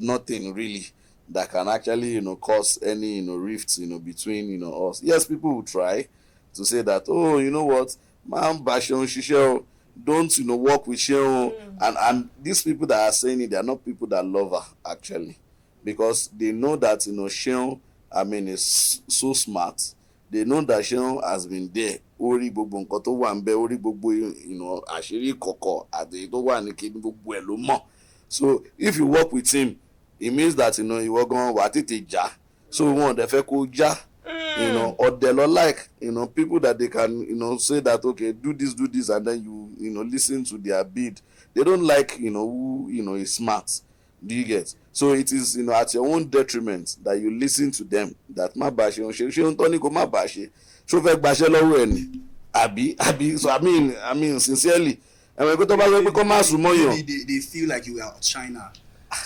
nothing really that can actually, cause any, rifts, between, us. Yes, people will try to say that, oh, you know what, man, Bashon Shisho, don't, work with Seun. And these people that are saying it, they are not people that love her, actually. because they know that Seun, is so smart. They know that Seun has been there. Orí gbogbo nǹkan tó wà ńbẹ̀, orí gbogbo àṣírí ìkọ̀kọ̀ àti tó wà ní kíní gbogbo ẹ̀ ló mọ̀. So if you work with him, it means that ìwọ gan wà tètè já. So wọn dẹ̀ fẹ́ kó já. Or they not like people that they can say that okay, do this, and then you listen to their bid. They don't like who is smart. Do you get? So it is at your own detriment that you listen to them. That ma ba ṣe Tony ko ma ba ṣe so fẹ́ gbaṣẹ́ lọ́wọ́ ẹ̀ ni àbí. So I mean sincerely, Maybe they feel like you are China.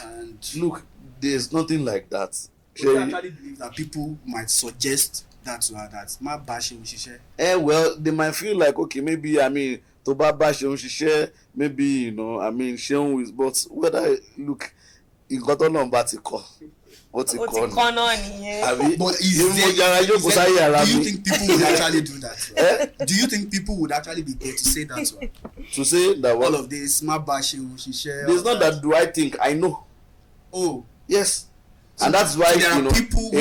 And look, there's nothing like that. I actually believe that people might suggest that to her, that ma ba ṣe òṣìṣẹ́. Well, they might feel like okay, maybe tó bá bá ṣe òṣìṣẹ́, maybe Seun is, but whether look, nǹkan tó náà bá ti kọ́, ó ti kọ́ náà nìyẹn. But do you think people would actually do that? Do you think people would actually be there to say that to her? To say that all of this ma ba ṣe òṣìṣẹ́. There's not that. Do I think I know? Oh yes. So and that's why a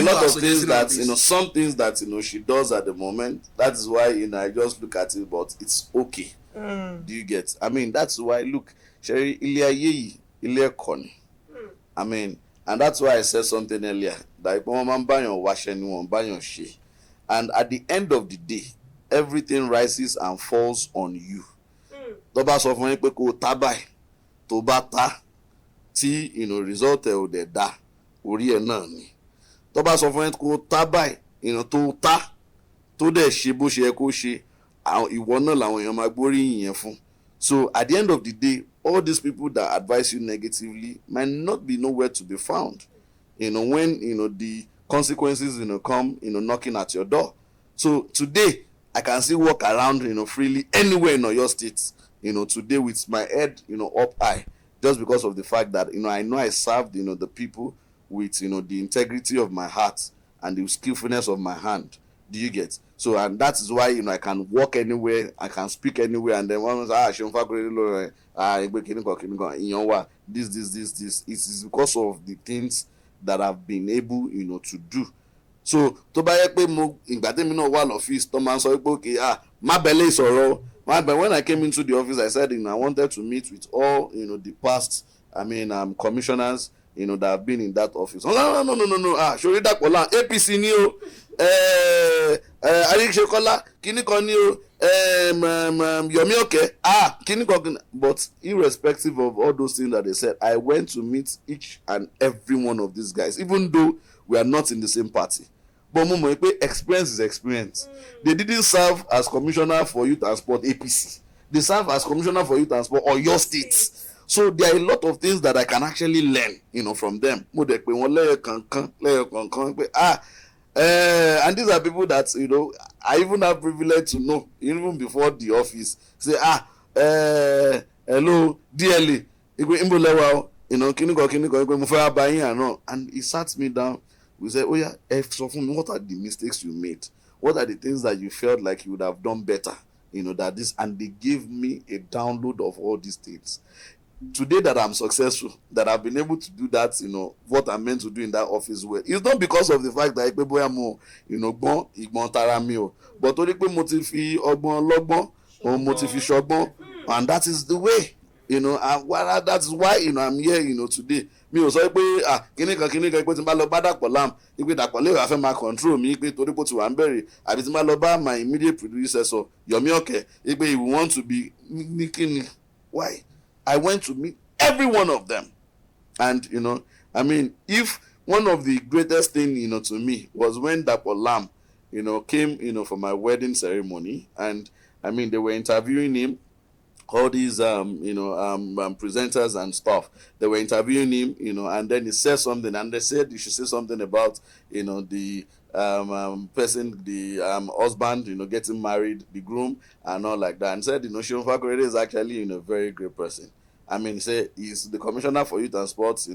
lot of things that some things that she does at the moment. That is why I just look at it, but it's okay. Do you get? That's why look, Sherry Ilya Ilya Koni. And that's why I said something earlier. That and at the end of the day, everything rises and falls on you. Toba sọ fún yín pé kó tá báyìí, tó bá tá tí result ẹ ò dẹ̀ dá. Orí ẹ̀ náà ni tó bá sọ fún ẹ kó tá báyìí tó tá tó dẹ̀ ṣe bó ṣe yẹ kó ṣe, ìwọ náà làwọn èèyàn máa gbóríyìn yẹn fún. So at the end of the day, all these people that advise you negatively might not be nowhere to be found when the consequences come knocking at your door. So today I can still walk around freely anywhere in your state today with my head up high, just because of the fact that I know I served the people with the integrity of my heart and the skillfulness of my hand. Do you get? So and that is why I can walk anywhere, I can speak anywhere, and then one says Seun Fakorede this. It is because of the things that I've been able to do. So tó bá yẹ pé mo ìgbà tèmi náà wà lọ́fíìsì tó máa ń sọ pé okay má bẹ̀lẹ̀ ìsọ̀rọ̀. But when I came into the office, I said I wanted to meet with all the past commissioners that have been in that office. No. Sori Dapola, APC ni o. Ariksekola, kini kan ni o. Yomi Oke, kini kan. But irrespective of all those things that they said, I went to meet each and every one of these guys, even though we are not in the same party. But experience is experience. They didn't serve as commissioner for Youth and Sport APC. They serve as commissioner for Youth and Sport or your state. So there are a lot of things that I can actually learn, from them. And these are people that, I even have privilege to know, even before the office. Say, hello, dearly, and he sat me down. We said, oh yeah, so for me, what are the mistakes you made? What are the things that you felt like you would have done better? That this, and they gave me a download of all these things. Today that I'm successful, that I've been able to do that, what I'm meant to do in that office well, it's not because of the fact that but and that is the way, and that is why I'm here, today. Mi ò sọ pé kíní kan pé tí n bá lọ bá Dàpọ̀ Lam pé Dàpọ̀ lè wá fẹ́ máa control mi pé torí pé tí wà ń bẹ̀rẹ̀, àbí tí n bá lọ bá my immediate predecessor Yomi Oke pé he want to be ní kíni. Why? I went to meet every one of them, and if one of the greatest thing to me was when Dàpọ̀ Lam came for my wedding ceremony, and they were interviewing him. All these presenters and stuff, they were interviewing him, and then he said something, and they said you should say something about the person, the husband, getting married, the groom, and all like that, and said Seun Fakorede is actually a very great person. He said he's the commissioner for Youth and Sports.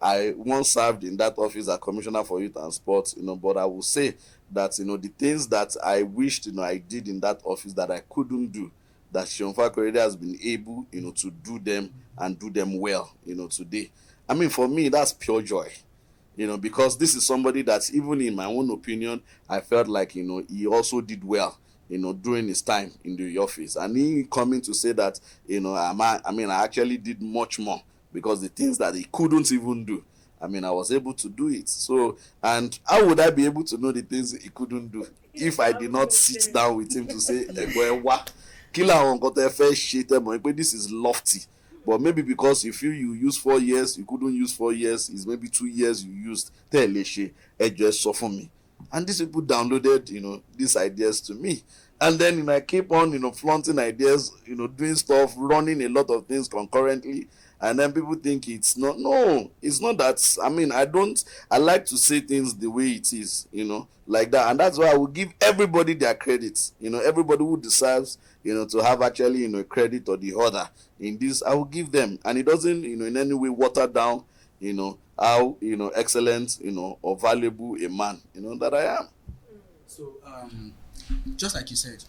I once served in that office as commissioner for Youth and Sports. But I will say that the things that I wished I did in that office that I couldn't do, that Seun Fakorede has been able, to do them and do them well, today. For me, that's pure joy. because this is somebody that, even in my own opinion, I felt like, he also did well, during his time in the office. And he coming to say that, I actually did much more, because the things that he couldn't even do, I was able to do it. So, and how would I be able to know the things he couldn't do if I did not sit down with him to say, this is lofty. But maybe because you feel you use 4 years, you couldn't use 4 years, it's maybe 2 years you used. Just suffer me. And these people downloaded, these ideas to me. And then I keep on, flaunting ideas, doing stuff, running a lot of things concurrently. And then people think it's not. No, it's not that. I like to say things the way it is, like that. And that's why I will give everybody their credit. Everybody who deserves, to have actually, credit or the other in this, I will give them. And it doesn't, in any way water down, how, excellent, or valuable a man, that I am. So, just like you said,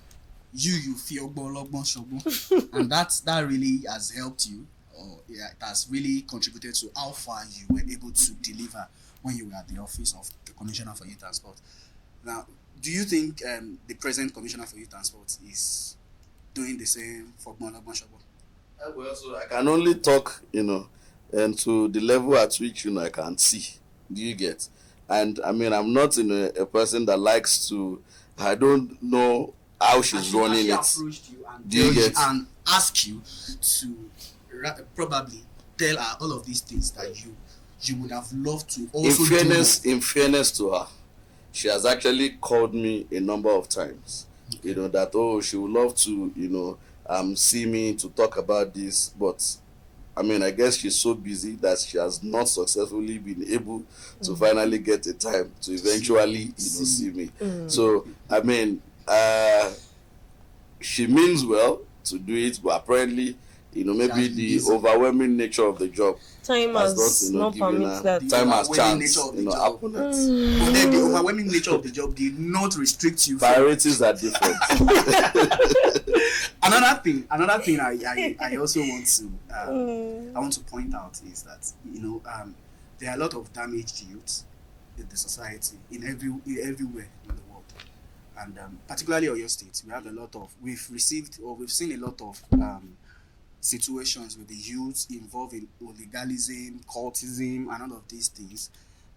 you feel and that really has helped you, or it has really contributed to how far you were able to deliver when you were at the office of the Commissioner for Youth and Sport. Now, do you think the present Commissioner for Youth and Sport is doing the same for Shobo? Well, so I can only talk, and to the level at which, I can see. Do you get? And I'm not a person that likes to, I don't know how she's running it. Approached you and do you get? And ask you to probably tell her all of these things that you would have loved to also in fairness to her, she has actually called me a number of times. That she would love to see me to talk about this, but I guess she's so busy that she has not successfully been able to finally get a time to eventually see me. So she means well to do it, but apparently maybe the overwhelming nature of the job time has not permit that. Time has chance, opponents. But then the overwhelming nature of the job did not restrict you. Priorities are different. Another thing I also want to point out is that there are a lot of damaged youths in the society everywhere in the world, and particularly Oyo State. We've seen a lot of situations with the youths involved in hooliganism, cultism, and all of these things.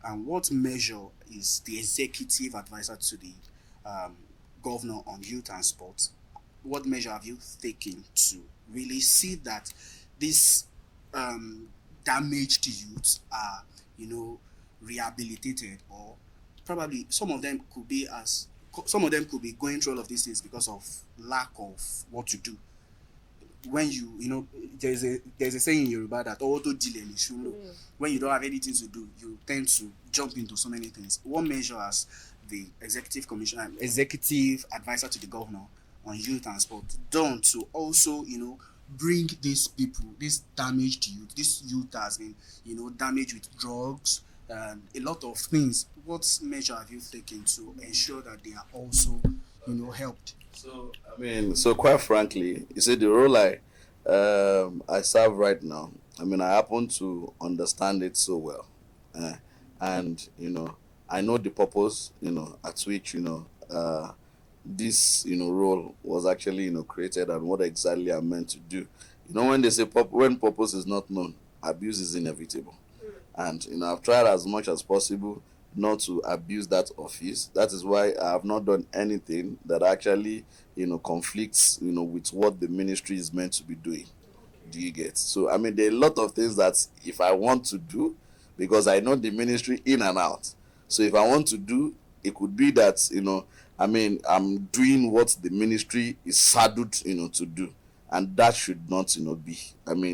And what measure is the executive advisor to the governor on youth and sport? What measure have you taken to really see that these damaged youths are, rehabilitated, or probably some of them could be going through all of these things because of lack of what to do? When there's a saying in Yoruba that when you don't have anything to do, you tend to jump into so many things. What measure has the executive advisor to the governor on youth and sport done to also bring these people, this damaged youth, this youth has been damaged with drugs, a lot of things? What measure have you taken to ensure that they are also helped? So quite frankly, you see, the role I serve right now, I happen to understand it so well, and I know the purpose at which this role was actually created, and what exactly I'm meant to do. When they say when purpose is not known, abuse is inevitable. And I've tried as much as possible not to abuse that office. That is why I have not done anything that actually conflicts with what the ministry is meant to be doing. Do you get? So there are a lot of things that if I want to do, because I know the ministry in and out, so if I want to do, it could be that I'm doing what the ministry is saddled to do, and that should not be.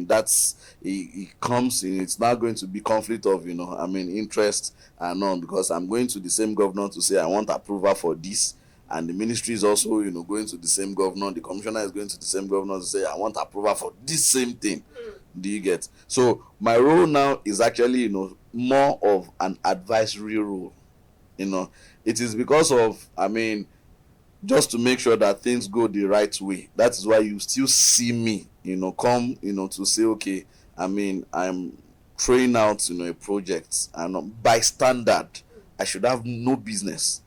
That's it comes in. It's not going to be conflict of interest and on, because I'm going to the same governor to say I want approval for this, and the ministry is also going to the same governor. The commissioner is going to the same governor to say I want approval for this same thing. Do you get? So my role now is actually more of an advisory role. It is because of just to make sure that things go the right way. That is why you still see me come to say, okay, I'm throwing out, a project, and by standard, I should have no business,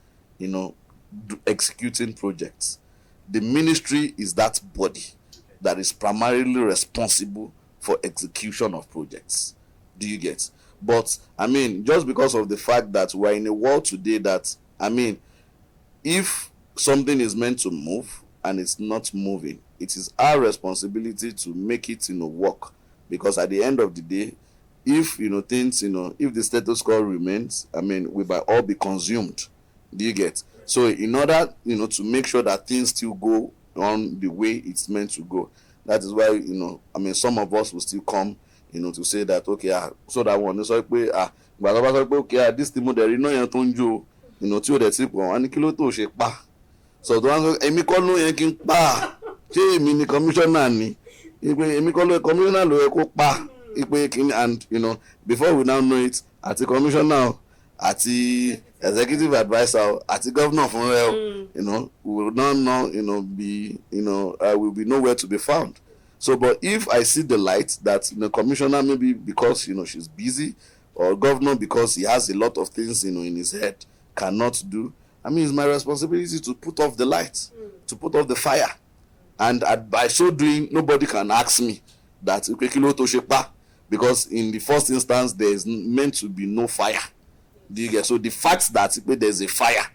executing projects. The ministry is that body that is primarily responsible for execution of projects. Do you get? But just because of the fact that we're in a world today that, if something is meant to move and it's not moving, it is our responsibility to make it work. Because at the end of the day, if things, if the status quo remains, we might all be consumed. Do you get? So in order to make sure that things still go on the way it's meant to go, that is why some of us will still come to say that, okay, so that one is like, okay, this thing there is no yan tó ń jó, tí ó dẹ̀ ti pọ̀ wọ́n ní kí ló tó ṣe pa. So the one èmi kọ́ ló yẹ kí n pa, ṣé èmi ni commissioner ni, èmi kọ́ ló commissioner ló yẹ kó pa, and before we now know it, àti commissioner, àti executive advisor, àti governor fún rẹ, we will not know, will be nowhere to be found. So, but if I see the light that the commissioner, maybe because she's busy, or governor because he has a lot of things in his head, cannot do, it's my responsibility to put off the light, to put off the fire, and by so doing, nobody can ask me that because in the first instance there is meant to be no fire. Do you get? So the fact that there's a fire,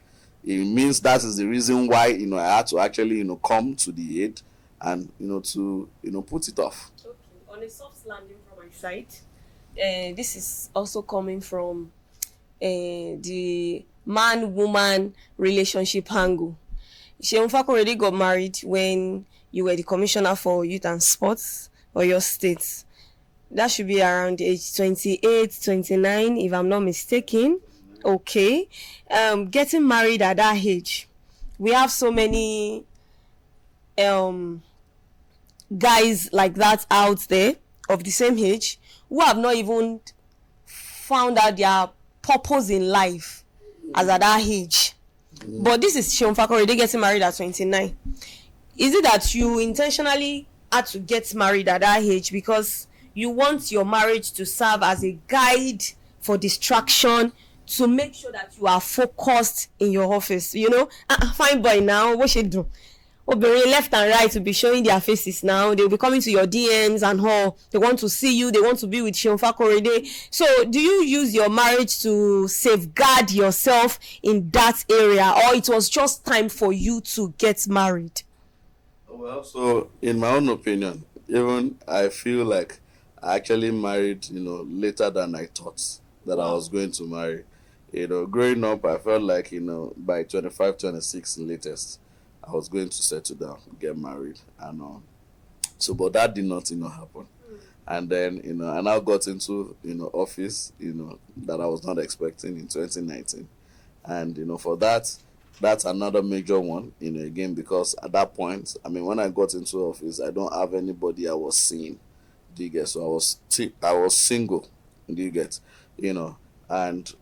it means that is the reason why I had to actually come to the aid and to put it off. Okay. On a soft landing from my side, this is also coming from the man-woman relationship angle. Seun Fakorede got married when you were the commissioner for Youth and Sports or your state. That should be around age 28, 29, if I'm not mistaken. Okay. Getting married at that age. We have so many guys like that out there of the same age who have not even found out their purpose in life as at that age. But this is Seun Fakorede getting married at 29. Is it that you intentionally had to get married at that age because you want your marriage to serve as a guide for distraction, to make sure that you are focused in your office? Fine boy now, what should do? Obìnrin left and right will be showing their faces now. They'll be coming to your DMs and all. They want to see you. They want to be with Seun Fakorede. So do you use your marriage to safeguard yourself in that area, or it was just time for you to get married? Well, so in my own opinion, even I feel like I actually married, later than I thought that I was going to marry. Growing up, I felt like, by 25, 26 latest, I was going to settle down, get married, and so, but that did not, happen. And then, I now got into, office, that I was not expecting in 2019. And, for that, that's another major one, again, because at that point, when I got into office, I don't have anybody I was seeing. Do you get? So I was single. Do you get? And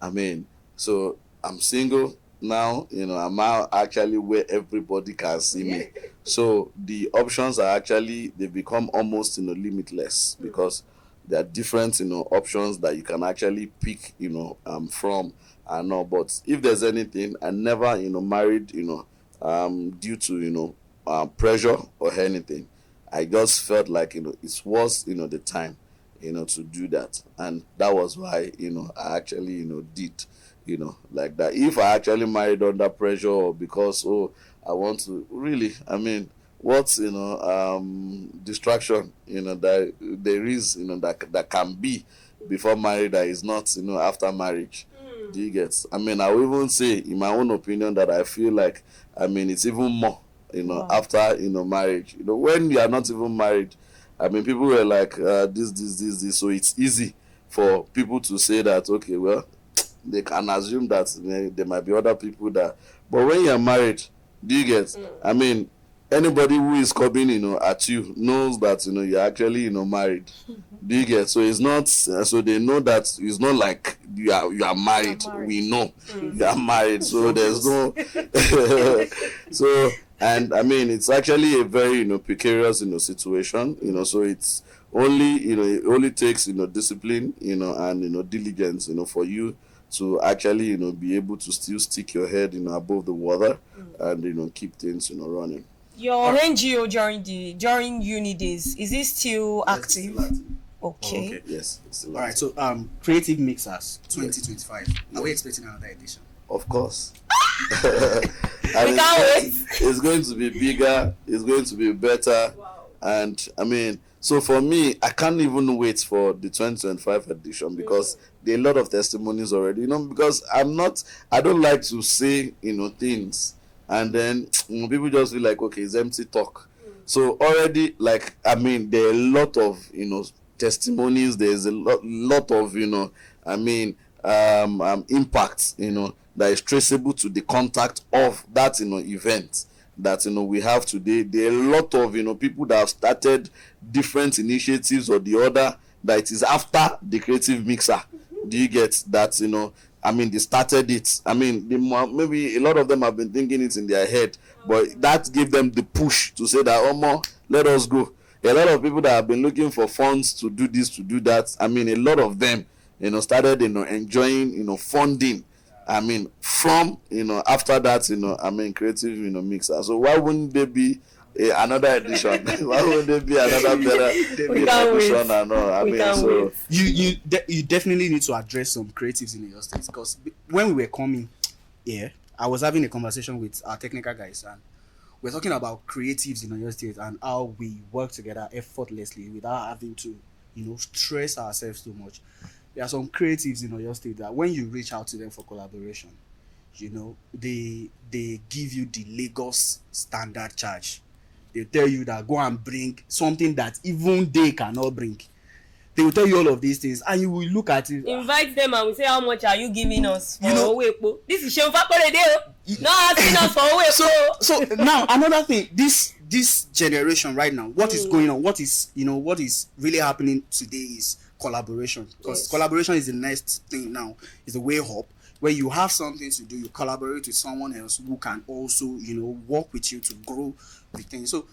so I'm single now. I'm now actually where everybody can see me. So the options are actually, they become almost limitless, because there are different options that you can actually pick from. But if there's anything, I never married due to pressure or anything. I just felt like it was the time to do that, and that was why I actually did like that. If I actually married under pressure, or because I want to really, what's distraction that there is that can be before marriage that is not after marriage. Do you get? I will even say, in my own opinion, that I feel like it's even more wow. After marriage. When you are not even married, people were like this, so it's easy for people to say that, okay, well, they can assume that there might be other people that, but when you are married, do you get? Anybody who is coming at you knows that you're actually married. Do you get? So it's not, so they know that it's not like you are married. We know you are married, so there's no so And I mean, it's actually a very, precarious, situation, so it's only, it only takes, discipline, and, diligence, for you to actually, be able to still stick your head, above the water and, keep things, running. Your NGO during uni days, is it still active? Okay. Yes. It's still All right. active. So, Creative Mixers 2025. Are we expecting another edition? Of course. We can't wait. It's going to be bigger. It's going to be better. Wow. And I mean, so for me, I can't even wait for the 2025 edition because there are a lot of testimonies already. Because I don't like to say, things and then people just feel like, okay, it's empty talk. So already, like, I mean, there are a lot of, testimonies. There's a lot of, impact, that is traceable to the contact of that, event that, we have today. There are a lot of, people that have started different initiatives or the other that it is after the creative mixer. Do you get that, they started it. I mean, maybe a lot of them have been thinking it in their head, but that gave them the push to say that, let us go. A lot of people that have been looking for funds to do this, to do that, I mean, a lot of them, started, enjoying, funding. I mean, from, after that, creative, mixer. So why wouldn't there be another edition? Why wouldn't there be another better edition? And all? I mean, so you definitely need to address some creatives in your state, because when we were coming here, I was having a conversation with our technical guys, and we're talking about creatives in your state and how we work together effortlessly without having to, stress ourselves too much. There are some creatives in your state that when you reach out to them for collaboration, they give you the Lagos standard charge. They tell you that go and bring something that even they cannot bring. They will tell you all of these things, and you will look at it. Invite them and we say, how much are you giving us for Owepo? This is Seun Fakorede. Not asking us for Owepo. So now another thing, this generation right now, what is going on? What is really happening today is collaboration. Because collaboration is the next thing now. It's the way up, where you have something to do, you collaborate with someone else who can also, work with you to grow the thing. So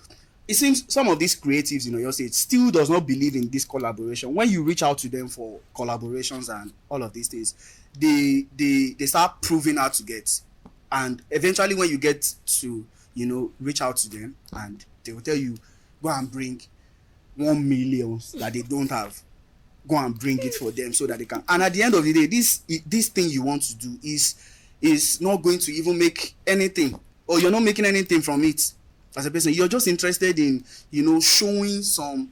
it seems some of these creatives in your state still does not believe in this collaboration. When you reach out to them for collaborations and all of these things, they start proving how to get. And eventually when you get to, reach out to them, and they will tell you, go and bring 1 million that they don't have. Go and bring it for them so that they can. And at the end of the day, this thing you want to do is not going to even make anything, or you're not making anything from it. As a person, you're just interested in, showing some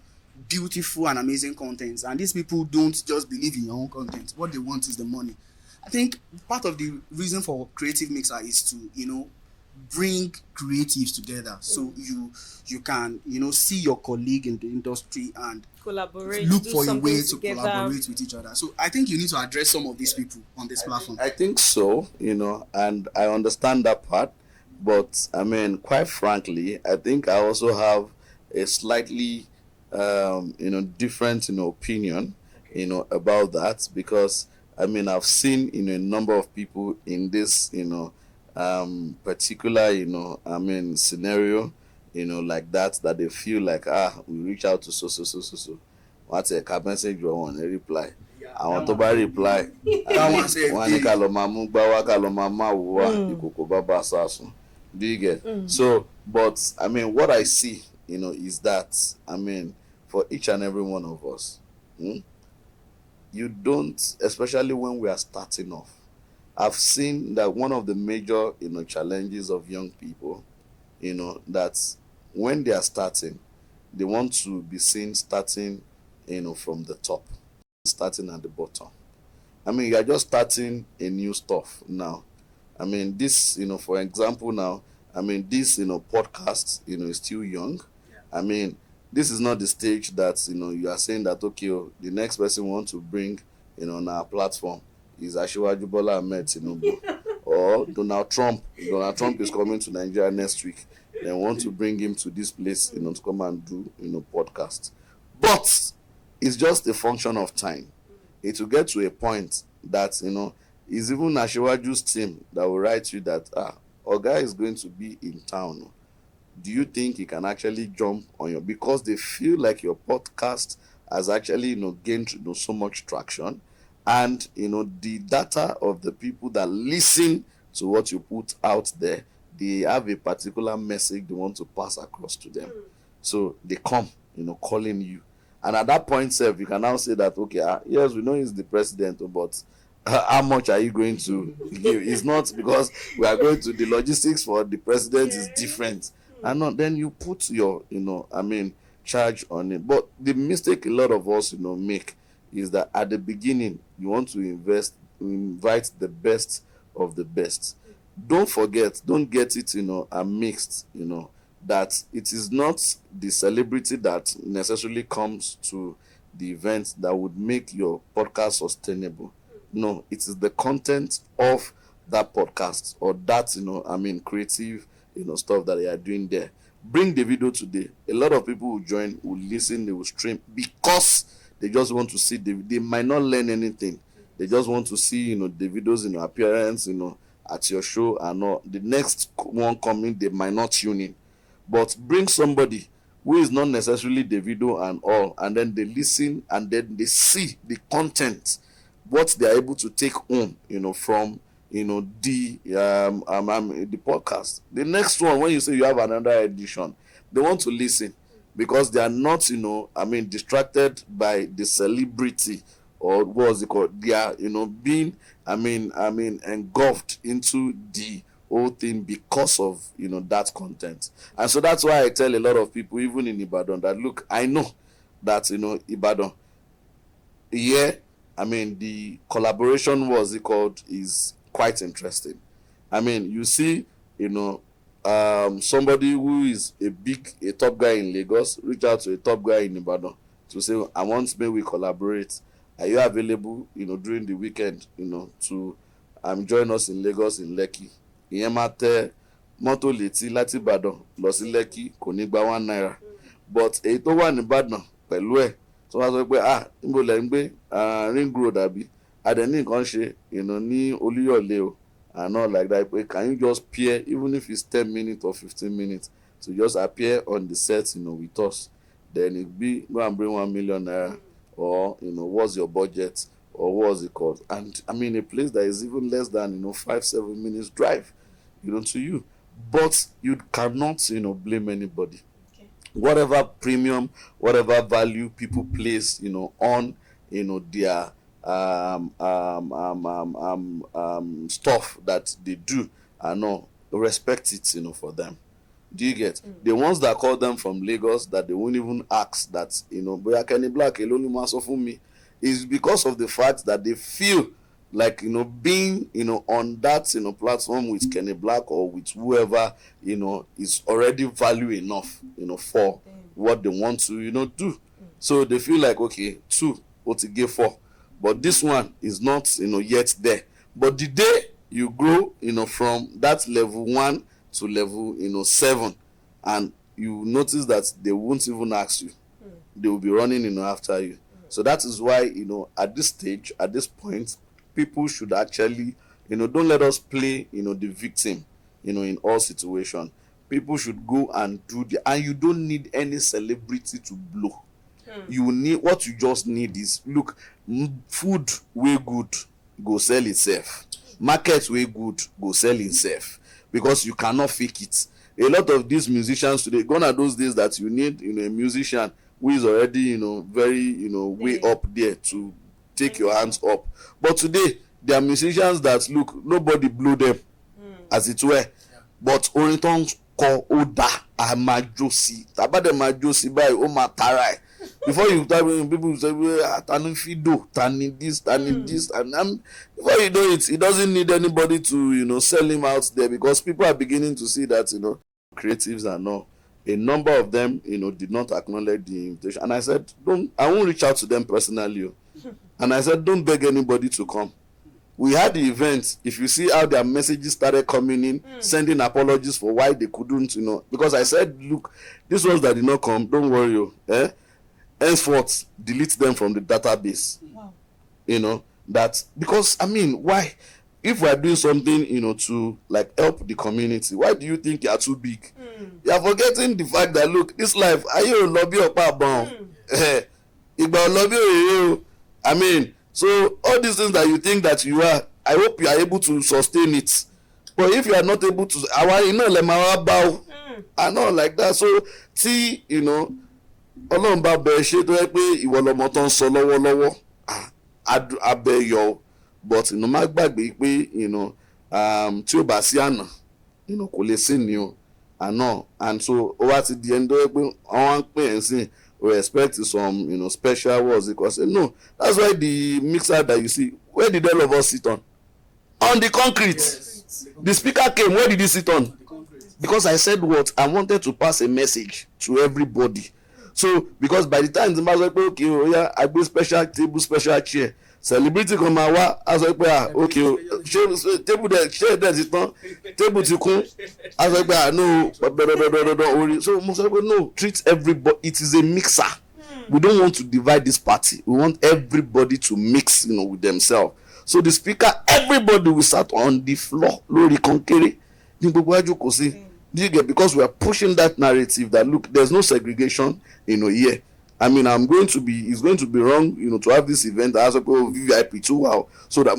beautiful and amazing contents. And these people don't just believe in your own content. What they want is the money. I think part of the reason for Creative Mixer is to, bring creatives together. So you can, see your colleague in the industry and Collaborate. look for a way to together. collaborate with each other. So I think you need to address some of these people on this platform. I think so, and I understand that part. But I mean, quite frankly, I think I also have a slightly, different, opinion, about that, because I mean, I've seen, a number of people in this, particular, scenario, like that they feel like, we reach out to so. What's a message you want a reply? I want to buy reply. Do you get? So, but I mean, what I see, is that, I mean, for each and every one of us, you don't, especially when we are starting off. I've seen that one of the major, challenges of young people, that when they are starting, they want to be seen starting, from the top, starting at the bottom. I mean, you're just starting a new stuff now. I mean, this, for example now, I mean, this, podcast, is still young. I mean, this is not the stage that, you are saying that, okay, the next person we want to bring, on our platform is Asiwaju Bola Ahmed Tinubu or Donald Trump. Donald Trump is coming to Nigeria next week. They want to bring him to this place, to come and do, podcast. But it's just a function of time. It will get to a point that, it's even Asiwaju's team that will write you that, Oga is going to be in town do you think he can actually jump on your, because they feel like your podcast has actually, gained, so much traction, and, the data of the people that listen to what you put out there, they have a particular message they want to pass across to them. So they come, calling you. And at that point, sir, you can now say that, okay, yes, we know he's the president, but how much are you going to give? It's not because we are going to, the logistics for the president is different. And not, then you put your, charge on it. But the mistake a lot of us, make is that at the beginning, you want to invite the best of the best. Don't forget, don't get it, mixed, that it is not the celebrity that necessarily comes to the event that would make your podcast sustainable. No, it is the content of that podcast or that, creative, stuff that they are doing there. Bring the video today. A lot of people will join, will listen, they will stream because they just want to see they might not learn anything. They just want to see, the videos, appearance, at your show and all. The next one coming, they might not tune in. But bring somebody who is not necessarily the video and all, and then they listen and then they see the content, what they are able to take home, from, the podcast. The next one, when you say you have another edition, they want to listen because they are not, distracted by the celebrity or what was it called? They are, being, engulfed into the whole thing because of, that content. And so that's why I tell a lot of people, even in Ibadan, that look, I know that, Ibadan, the collaboration, was it called, is quite interesting. You see, somebody who is a top guy in Lagos reach out to a top guy in Ibadan to say, I want me we collaborate. Are you available, during the weekend, to join us in Lagos, in Lekki? Ìyẹn máa tẹ mọ́tò létí láti Ìbàdàn lọ sí Lekki kò ní gba ₦1. But èyí tó wà ní Ìbàdàn pẹ̀lú ẹ̀ tó wá sọ pé níbo lẹ ń gbé ring road àbí adẹ̀ní nǹkan ṣe ní Olúyọ̀lé o and not like that. But can you just appear, even if it's 10 minutes or 15 minutes, to just appear on the set, with us? Then it be go and bring ₦1 million, or what's your budget, or what's it called? And a place that is even less than 5-7 minutes drive, to you. But you cannot blame anybody. Okay. Whatever premium, whatever value people place on their stuff that they do, respect it for them. Do you get? The ones that call them from Lagos that they won't even ask that Boya Kenny Black alone maso for me, is because of the fact that they feel like being on that platform with Kenny Black or with whoever is already value enough for what they want to do. So they feel like, okay, 2 what to give 4, but this one is not yet there. But the day you grow from that level 1 to level 7, and you notice that they won't even ask you, they will be running after you. So that is why at this stage, at this point, people should actually don't let us play the victim in all situations. People should go and do and you don't need any celebrity to blow. You need, what you just need is, look, food way good go sell itself, market way good go sell itself, because you cannot fake it. A lot of these musicians today, gone are those days that you need a musician who is already very way up there to take your hands up. But today there are musicians that look, nobody blew them as it were, but Oriton call Oda Amajosi tabade Majosi by Omatarai. Before you type in, people say, Tani Fido, Tani this, and before you know it, he doesn't need anybody to sell him out there, because people are beginning to see that creatives are not. A number of them did not acknowledge the invitation, and I said, I won't reach out to them personally, and I said, don't beg anybody to come. We had the event. If you see how their messages started coming in, sending apologies for why they couldn't, because I said, look, these ones that did not come, don't worry, henceforth delete them from the database. Wow. That, because why? if we are doing something, to like help the community, why do you think you are too big? You are forgetting the fact that look, this life, are you a lobby or power? I mean, so all these things that you think that you are, I hope you are able to sustain it. But if you are not able to, I know like that. So see, Ọlọ́run bá bẹ ṣe tó yẹ pé ìwọ lọmọ tó ń sọ lọ́wọ́lọ́wọ́ abẹ yọ, but má gbàgbé pé tí ó bá sí àná kò lè sí ni o àná, and so ó wá ti di ẹni tó yẹ pé wọ́n ń pè ẹ́ sí we expect some special words because no, that's why the mixer that you see, where did all of us sit on the concrete? Yes. The speaker came, where did he sit on? Because I said what I wanted to pass a message to everybody. So because by the time the man was like, okay, oh yeah, I go special table, special chair, celebrity come out, I was like, okay, table there, chair there, table to come. I was like, no, so most people no, treat everybody. It is a mixer. We don't want to divide this party. We want everybody to mix, with themselves. So the speaker, everybody will start on the floor. Lori konkere, because we are pushing that narrative that look, there's no segregation, here. I mean, it's going to be wrong, to have this event as a VIP too. Wow. So that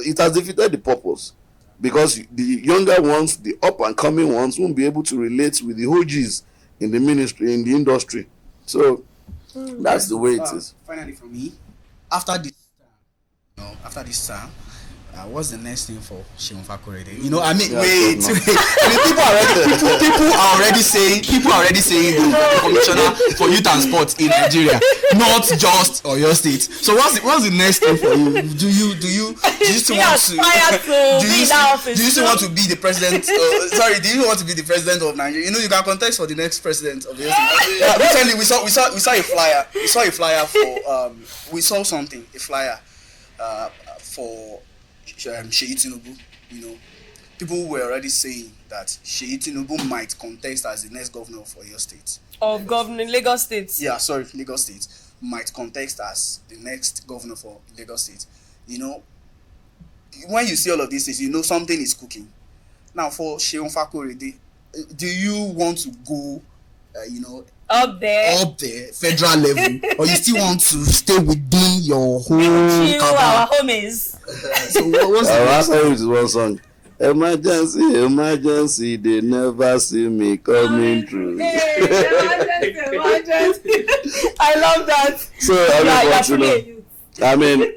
it has defeated the purpose. Because the younger ones, the up and coming ones, won't be able to relate with the OGs in the ministry, in the industry. So that's the way it is. Finally, for me, after this time, what's the next thing for Seun Fakorede? I mean, wait. People are already saying the commissioner for youth and sport in Nigeria, not just Oyo State. So what's the next thing for you? Do you still want to do you still want to be the president? Do you want to be the president of Nigeria? You can contest for the next president of Oyo State. Recently, we saw a flyer. We saw a flyer for Seun Tinubu. People were already saying that Seun Tinubu might contest as the next governor for your state. Of governing Lagos State. Yeah, sorry, Lagos State might contest as the next governor for Lagos State. When you see all of these things, something is cooking. Now, for Seun Fakorede, do you want to go, up there, federal level, or you still want to stay within your home? Our homies. So what's the one song? Emergency, they never see me coming through. Emergency. I love that. So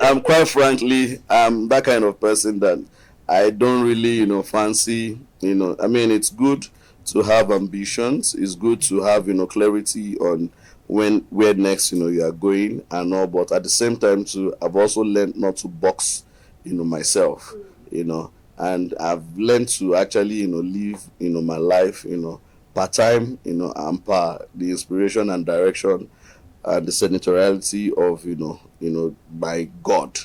I'm quite frankly, I'm that kind of person that I don't really, fancy, it's good to have ambitions. It's good to have, clarity on where next, you are going and all. But at the same time, too, I've also learned not to box, myself, and I've learned to actually, live, my life, part time, and the inspiration and direction and the senatoriality of, by God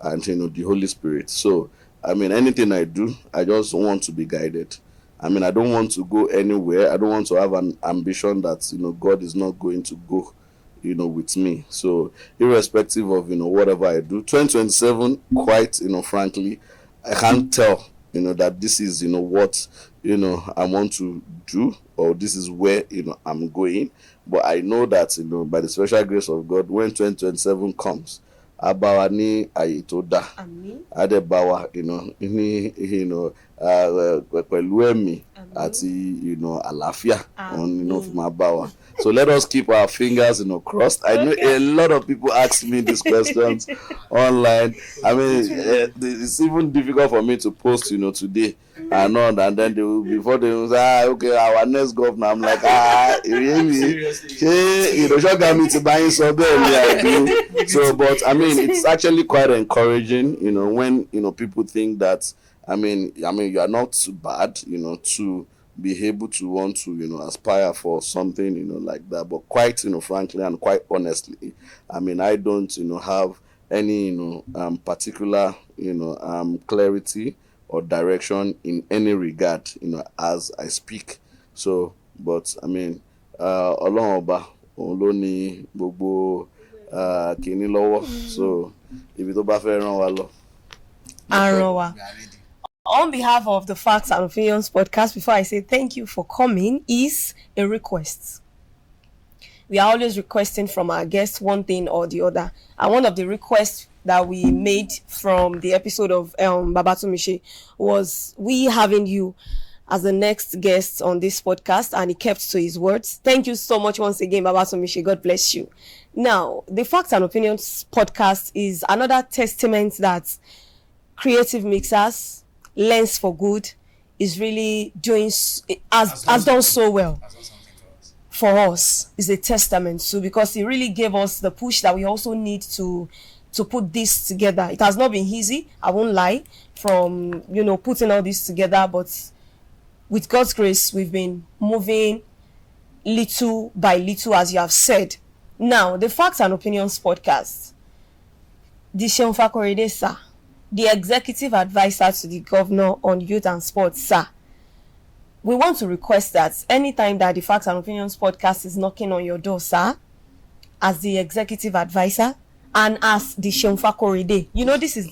and, the Holy Spirit. So, anything I do, I just want to be guided. I don't want to go anywhere. I don't want to have an ambition that, God is not going to go, with me. So irrespective of, whatever I do, 2027, quite, frankly, I can't tell, that this is, what, I want to do, or this is where, I'm going. But I know that, by the special grace of God, when 2027 comes, abawa ní àyè tó dá adébáwa pẹ̀lú ẹ̀mí àti àlàáfíà fún máa bá wa. So let us keep our fingers crossed. I know a lot of people ask me these questions online. It's even difficult for me to post today and on, and then before they will say okay, our next governor, I'm like really got me to buy so bad. So but it's actually quite encouraging when people think that you are not too bad to be able to want to aspire for something like that. But quite frankly and quite honestly, I don't have any particular clarity or direction in any regard as I speak. So but Ọlọ́run ọba òun ló ní gbogbo kìíní lọ́wọ́, so ibi tó bá fẹ́ ràn wá lọ Arowa. We are ready. On behalf of the Facts and Opinions podcast, before I say thank you for coming, is a request. We are always requesting from our guests one thing or the other. And one of the requests that we made from the episode of Babatumishe was we having you as the next guest on this podcast, and he kept to his words. Thank you so much once again, Babatumishe. God bless you. Now, the Facts and Opinions podcast is another testament that Creative Mixers, Lens for Good, is really doing has done so well for us. Is a testament to, because it really gave us the push that we also need to put this together. It has not been easy, I won't lie, from putting all this together, but with God's grace, we've been moving little by little, as you have said. Now, the Facts and Opinions podcast, the Seun Fakorede, sir, the executive advisor to the governor on youth and sports, sir, we want to request that anytime that the Facts and Opinions podcast is knocking on your door, sir, as the executive advisor and as the Seun Fakorede,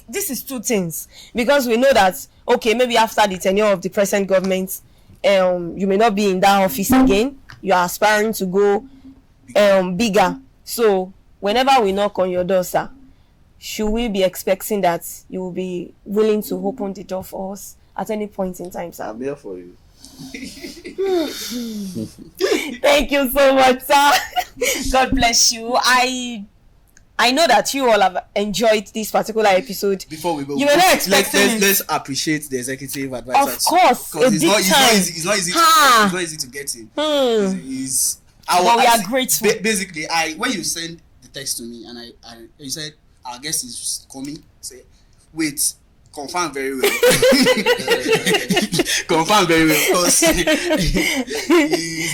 this is two things, because we know that, okay, maybe after the tenure of the present government, you may not be in that office again. You are aspiring to go bigger. So whenever we knock on your door, sir, should we be expecting that you will be willing to open the door for us at any point in time, sir? I'm here for you. Thank you so much, sir. God bless you. I know that you all have enjoyed this particular episode. Before we go, you were not expecting let's appreciate the executive advisor. Of course, because it's not easy to get in. But we are grateful. Basically, when you send the text to me and you said our guest is coming, say, wait, confirm very well. Confirm very well, because he's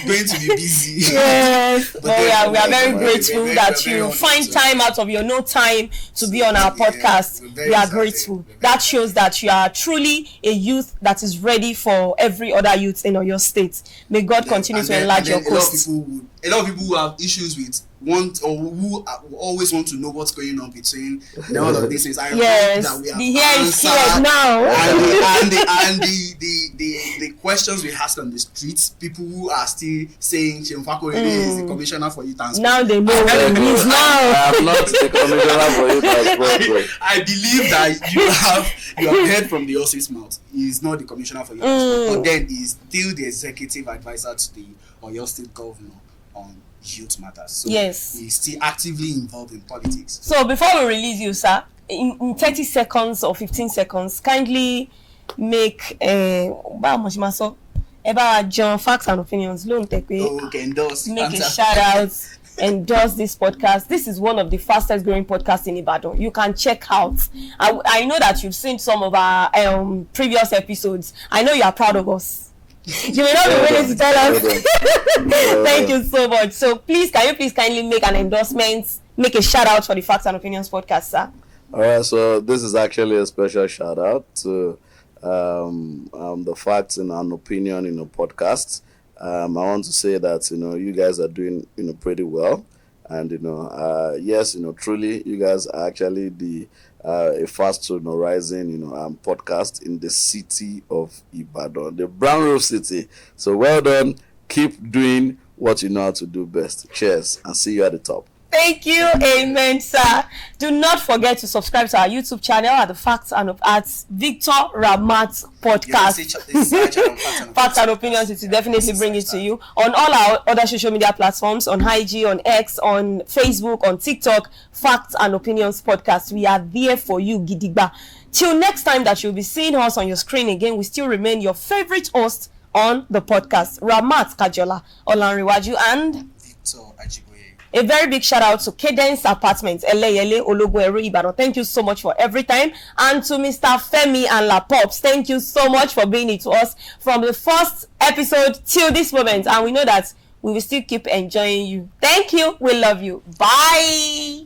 going to be busy. Yes, but we are very grateful that you find time out of your no time to be on our podcast. We are grateful. That shows that you are truly a youth that is ready for every other youth in your state. May God continue to enlarge your coast. A lot of people who have issues with who always want to know what's going on between all of these things. I yes, that we have the hair is cleared now. And the questions we ask on the streets, people who are still saying Seun Fakorede is the commissioner for youth and sport. Now they know where he is now. I am not the commissioner for youth and sport. I believe that you have heard from the horse's mouth. He is not the commissioner for youth and sport, but then he is still the executive advisor to the Oyo State Governor on youth matters. So yes, he's still actively involved in politics. So before we release you, sir, in 30 seconds or 15 seconds, kindly make John Facts and Opinions. Endorse. Make a shout out. Endorse this podcast. This is one of the fastest growing podcasts in Ibadan. You can check out. I know that you've seen some of our previous episodes. I know you are proud of us. You may not be willing to tell us. Thank you so much. So can you please kindly make an endorsement, make a shout out for the Facts and Opinions podcast, sir? All right, so this is actually a special shout out to the Facts and Opinion podcast. I want to say that you guys are doing pretty well, and yes, truly you guys are actually the a fast rising podcast in the city of Ibadan, the Brown Roof City. So well done, keep doing what you know how to do best. Cheers, and see you at the top. Thank you, amen, sir. Do not forget to subscribe to our YouTube channel at the Facts and Victor Ramat podcast. Facts and Opinions, it will definitely bring it to you on all our other social media platforms, on IG, on X, on Facebook, on TikTok. Facts and Opinions podcast. We are there for you, Gidigba. Till next time that you'll be seeing us on your screen again, we still remain your favorite host on the podcast, Ramat Kajola Olanriwaju, and Victor Ajiboye. A very big shout out to Cadence Apartments, Eleyele Ologweru Ibadan. Thank you so much for every time. And to Mr. Femi and La Pops, thank you so much for being it to us from the first episode till this moment. And we know that we will still keep enjoying you. Thank you. We love you. Bye.